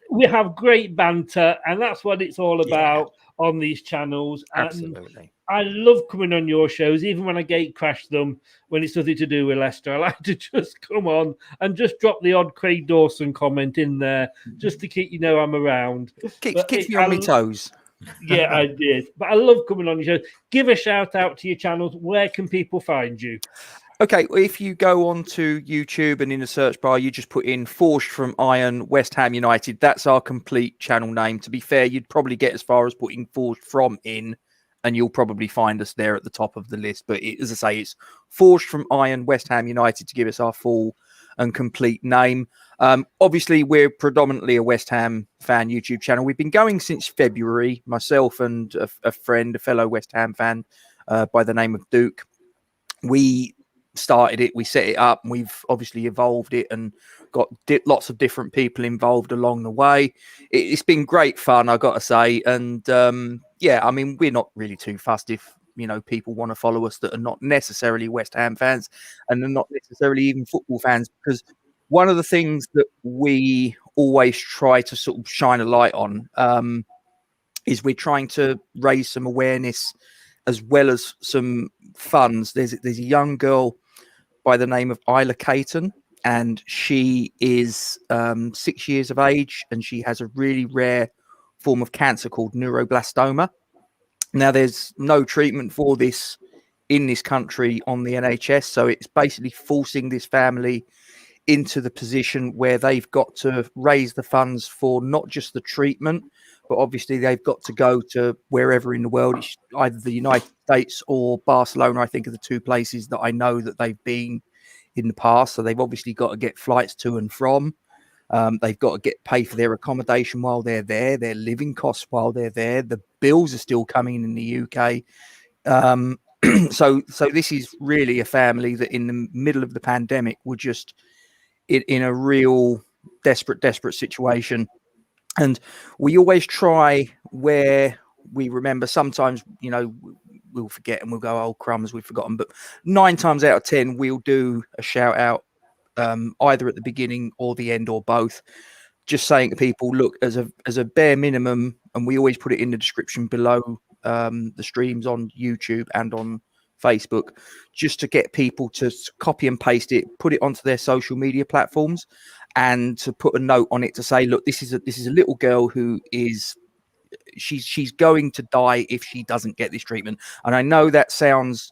We have great banter, and that's what it's all about on these channels. And Absolutely. I love coming on your shows, even when I gate crash them, when it's nothing to do with Leicester. I like to just come on and just drop the odd Craig Dawson comment in there, just to keep I'm around. Keeps me on my toes. Yeah, I did. But I love coming on your show. Give a shout out to your channels. Where can people find you? Okay, well, if you go onto YouTube and in the search bar, you just put in Forged from Iron, West Ham United. That's our complete channel name. To be fair, you'd probably get as far as putting Forged from in, and you'll probably find us there at the top of the list. But as I say, it's Forged from Iron, West Ham United to give us our full and complete name. Obviously, we're predominantly a West Ham fan YouTube channel. We've been going since February, myself and a friend, a fellow West Ham fan by the name of Duke. We started it, we set it up, and we've obviously evolved it and got lots of different people involved along the way. It's been great fun, I got to say. And I mean, we're not really too fussed if people want to follow us that are not necessarily West Ham fans and are not necessarily even football fans, because one of the things that we always try to sort of shine a light on is we're trying to raise some awareness as well as some funds. There's a young girl by the name of Isla Caton, and she is 6 years of age, and she has a really rare form of cancer called neuroblastoma. Now, there's no treatment for this in this country on the NHS, so it's basically forcing this family into the position where they've got to raise the funds for not just the treatment, but obviously they've got to go to wherever in the world. It's either the United States or Barcelona, I think, are the two places that I know that they've been in the past. So they've obviously got to get flights to and from. They've got to pay for their accommodation while they're there, their living costs while they're there. The bills are still coming in the UK. So this is really a family that in the middle of the pandemic were just in a real desperate situation. And we always try where we remember. Sometimes, we'll forget and we'll go, oh, crumbs, we've forgotten. But 9 times out of 10, we'll do a shout out either at the beginning or the end or both, just saying to people, look, as a bare minimum, and we always put it in the description below the streams on YouTube and on Facebook, just to get people to copy and paste it, put it onto their social media platforms, and to put a note on it to say, look, this is a little girl who is she's going to die if she doesn't get this treatment. And I know that sounds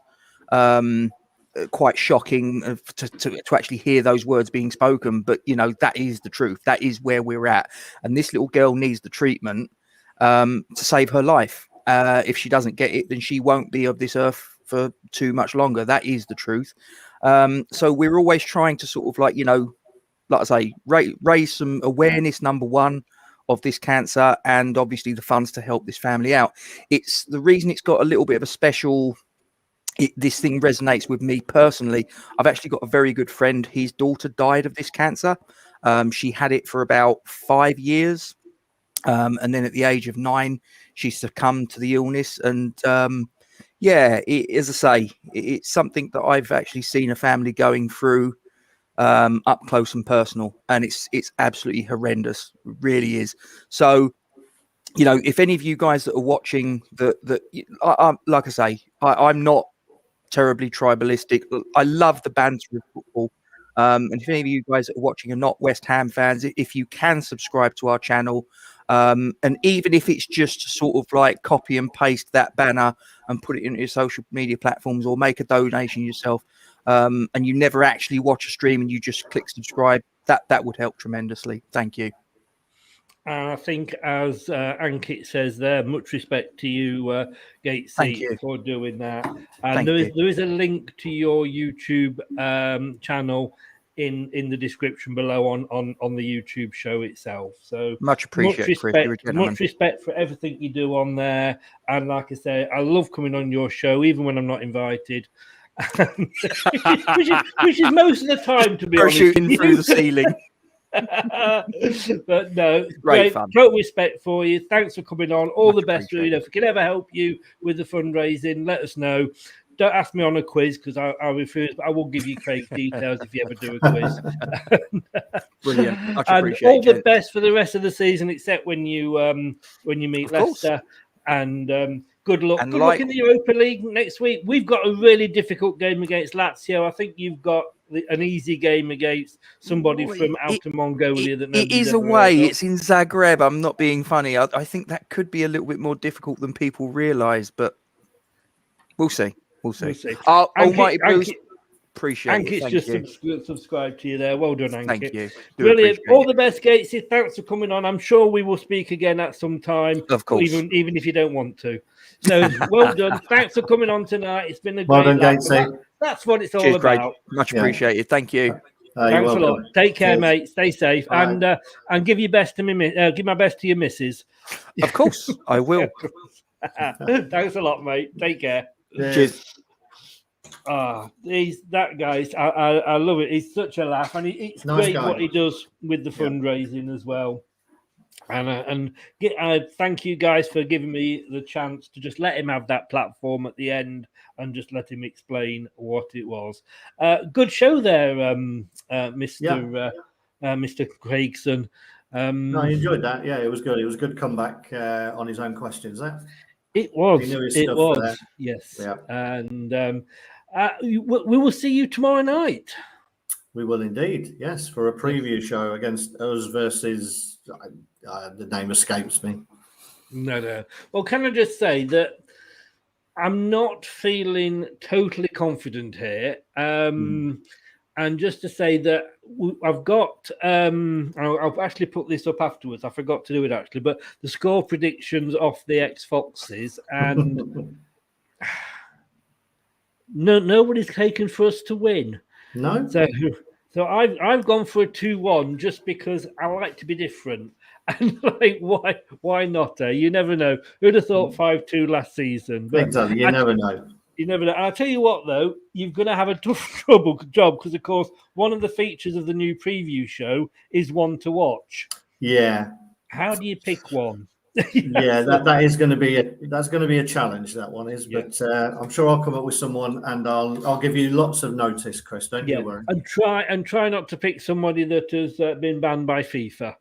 quite shocking to actually hear those words being spoken, but that is the truth. That is where we're at, and this little girl needs the treatment to save her life. If she doesn't get it, then she won't be of this earth for too much longer. That is the truth. So we're always trying to sort of like I say, raise some awareness, number one, of this cancer, and obviously the funds to help this family out. It's the reason it's got a little bit of a special. This thing resonates with me personally. I've actually got a very good friend. His daughter died of this cancer. She had it for about 5 years. And then at the age of 9, she succumbed to the illness. And as I say, it's something that I've actually seen a family going through up close and personal, and it's absolutely horrendous. It really is. So, if any of you guys that are watching, like I say, I'm not terribly tribalistic. I love the banter of football. And if any of you guys that are watching are not West Ham fans, if you can subscribe to our channel, and even if it's just to sort of like copy and paste that banner and put it into your social media platforms, or make a donation yourself, and you never actually watch a stream and you just click subscribe, that would help tremendously. Thank you. And I think, as Ankit says there, much respect to you, Thank Gatesy, you. for doing that. And Thank there you. is a link to your YouTube channel in the description below on the YouTube show itself. So Much appreciated, Chris. You're a gentleman. much respect for everything you do on there. And like I say, I love coming on your show, even when I'm not invited. which is most of the time, to be honest. Shooting through the ceiling. But no, Great fun. Total respect for you. Thanks for coming on. All Much the best. appreciated. If we can ever help you with the fundraising, let us know. Don't ask me on a quiz because I refuse, but I will give you Craig's details if you ever do a quiz. Brilliant. Much And appreciated. all the gents. best for the rest of the season, except when you meet Of course. Leicester. And good luck. And Good luck in the Europa League next week. We've got a really difficult game against Lazio. I think you've got an easy game against somebody from out of Mongolia. It is away. It's in Zagreb. I'm not being funny. I think that could be a little bit more difficult than people realise, but we'll see. We'll see. Almighty Blues, appreciate it. Ankit's Thank just you. subscribed to you there. Well done, Ankit. Thank you. Do Brilliant. appreciate All it. the best, Gatesy. Thanks for coming on. I'm sure we will speak again at some time. Of course. Even if you don't want to. So well done. Thanks for coming on tonight. It's been a Well great done, laugh. Gatesy. That's what it's all Cheers, Craig. about. Much appreciated. Thank you. Thanks a lot. Take care, Cheers. mate. Stay safe, Bye. and give your best to me. Give my best to your missus. Of course, I will. Thanks a lot, mate. Take care. Cheers. That guys, I love it. He's such a laugh, and it's Nice great guy. what he does with the fundraising as well. And thank you guys for giving me the chance to just let him have that platform at the end and just let him explain what it was. Good show there, Mr. Craigson. No, I enjoyed that. Yeah, it was good. It was a good comeback on his own questions. That It was. He knew his It stuff was. there. Yes. Yeah. And we will see you tomorrow night. we will indeed. Yes, for a preview show against us versus the name escapes me. No. Well, can I just say that I'm not feeling totally confident here. And just to say that I've got, I'll actually put this up afterwards. I forgot to do it actually, but the score predictions off the X-Foxes, and nobody's taken for us to win. No. So I've gone for a 2-1 just because I like to be different. And like, why not? You never know. Who'd have thought 5-2 last season? But Exactly. You never know. You never know. And I'll tell you what, though, you're going to have a tough job because, of course, one of the features of the new preview show is one to watch. Yeah. How do you pick one? Yeah, that is going to be a challenge. That one is, but I'm sure I'll come up with someone, and I'll give you lots of notice, Chris. Don't you worry. And try not to pick somebody that has been banned by FIFA.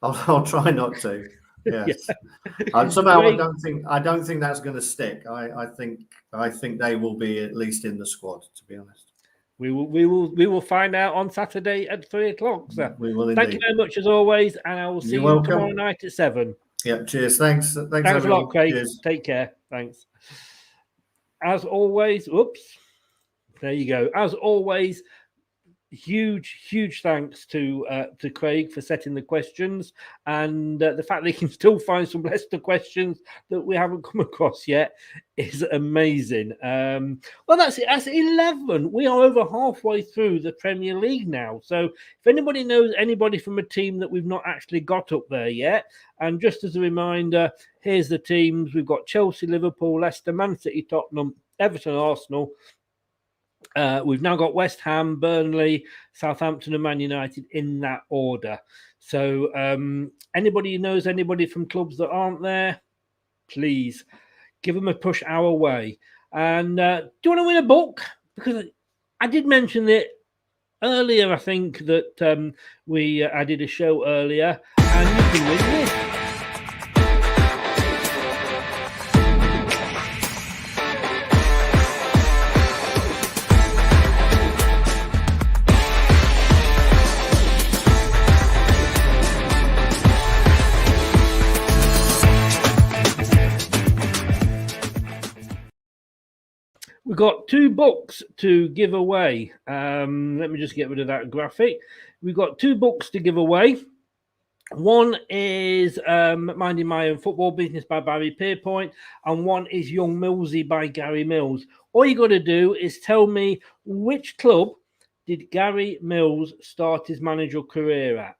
I'll try not to. Yes. Somehow I don't think that's going to stick. I think they will be at least in the squad. To be honest, we will find out on Saturday at 3:00. So we will. Thank you very much as always, and I will see you tomorrow night at 7. Yeah. Cheers. Thanks a lot, Craig. Cheers. Take care. Thanks. As always, there you go. As always, huge thanks to Craig for setting the questions, and the fact that he can still find some Leicester questions that we haven't come across yet is amazing. Well, that's it. That's 11. We are over halfway through the Premier League now. So if anybody knows anybody from a team that we've not actually got up there yet, and just as a reminder, here's the teams. We've got Chelsea, Liverpool, Leicester, Man City, Tottenham, Everton, Arsenal. We've now got West Ham, Burnley, Southampton, and Man United in that order. So anybody who knows anybody from clubs that aren't there, please give them a push our way. And do you want to win a book? Because I did mention it earlier. I think that I did a show earlier, and you can win this. We've got 2 books to give away. Let me just get rid of that graphic. We've got 2 books to give away. One is Minding My Own Football Business by Barry Pierpoint, and one is Young Millsy by Gary Mills. All you got to do is tell me which club did Gary Mills start his managerial career at.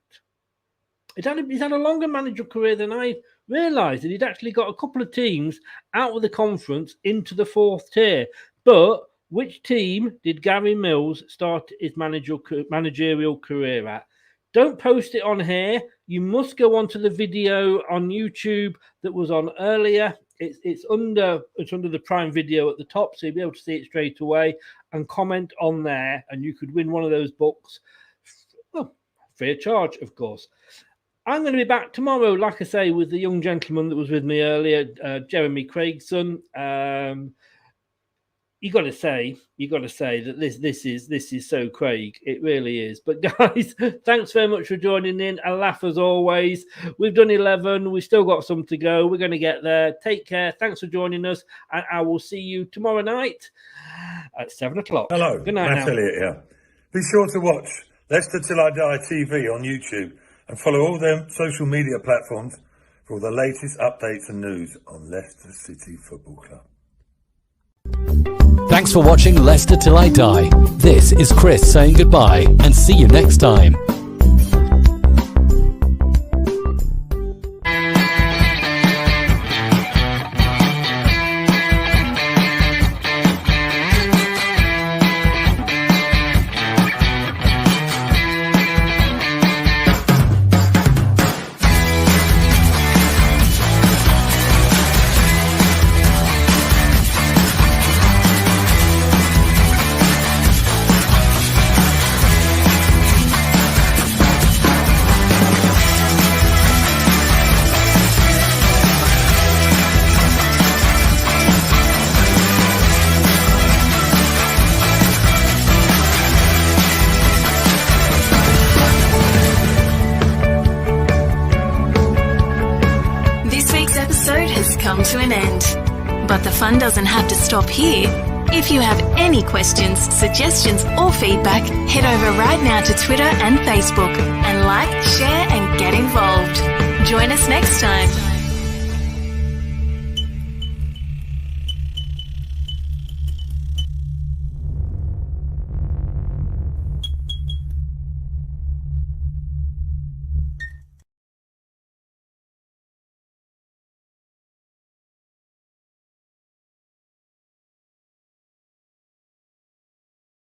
He's had a longer managerial career than I realised, and he'd actually got a couple of teams out of the conference into the 4th tier. But which team did Gary Mills start his managerial career at? Don't post it on here. You must go onto the video on YouTube that was on earlier. It's under the Prime Video at the top, so you'll be able to see it straight away, and comment on there, and you could win one of those books, free of charge, of course. I'm going to be back tomorrow, like I say, with the young gentleman that was with me earlier, Jeremy Craigson. You got to say that this is so Craig. It really is. But guys, thanks very much for joining in. A laugh as always. We've done 11. We've still got some to go. We're going to get there. Take care. Thanks for joining us, and I will see you tomorrow night at 7:00. Hello, good night. Matt Elliott here. Be sure to watch Leicester Till I Die TV on YouTube and follow all their social media platforms for all the latest updates and news on Leicester City Football Club. Thanks for watching Leicester Till I Die. This is Chris saying goodbye, and see you next time. To an end. But the fun doesn't have to stop here. If you have any questions, suggestions, or feedback, head over right now to Twitter and Facebook and like, share, and get involved. Join us next time.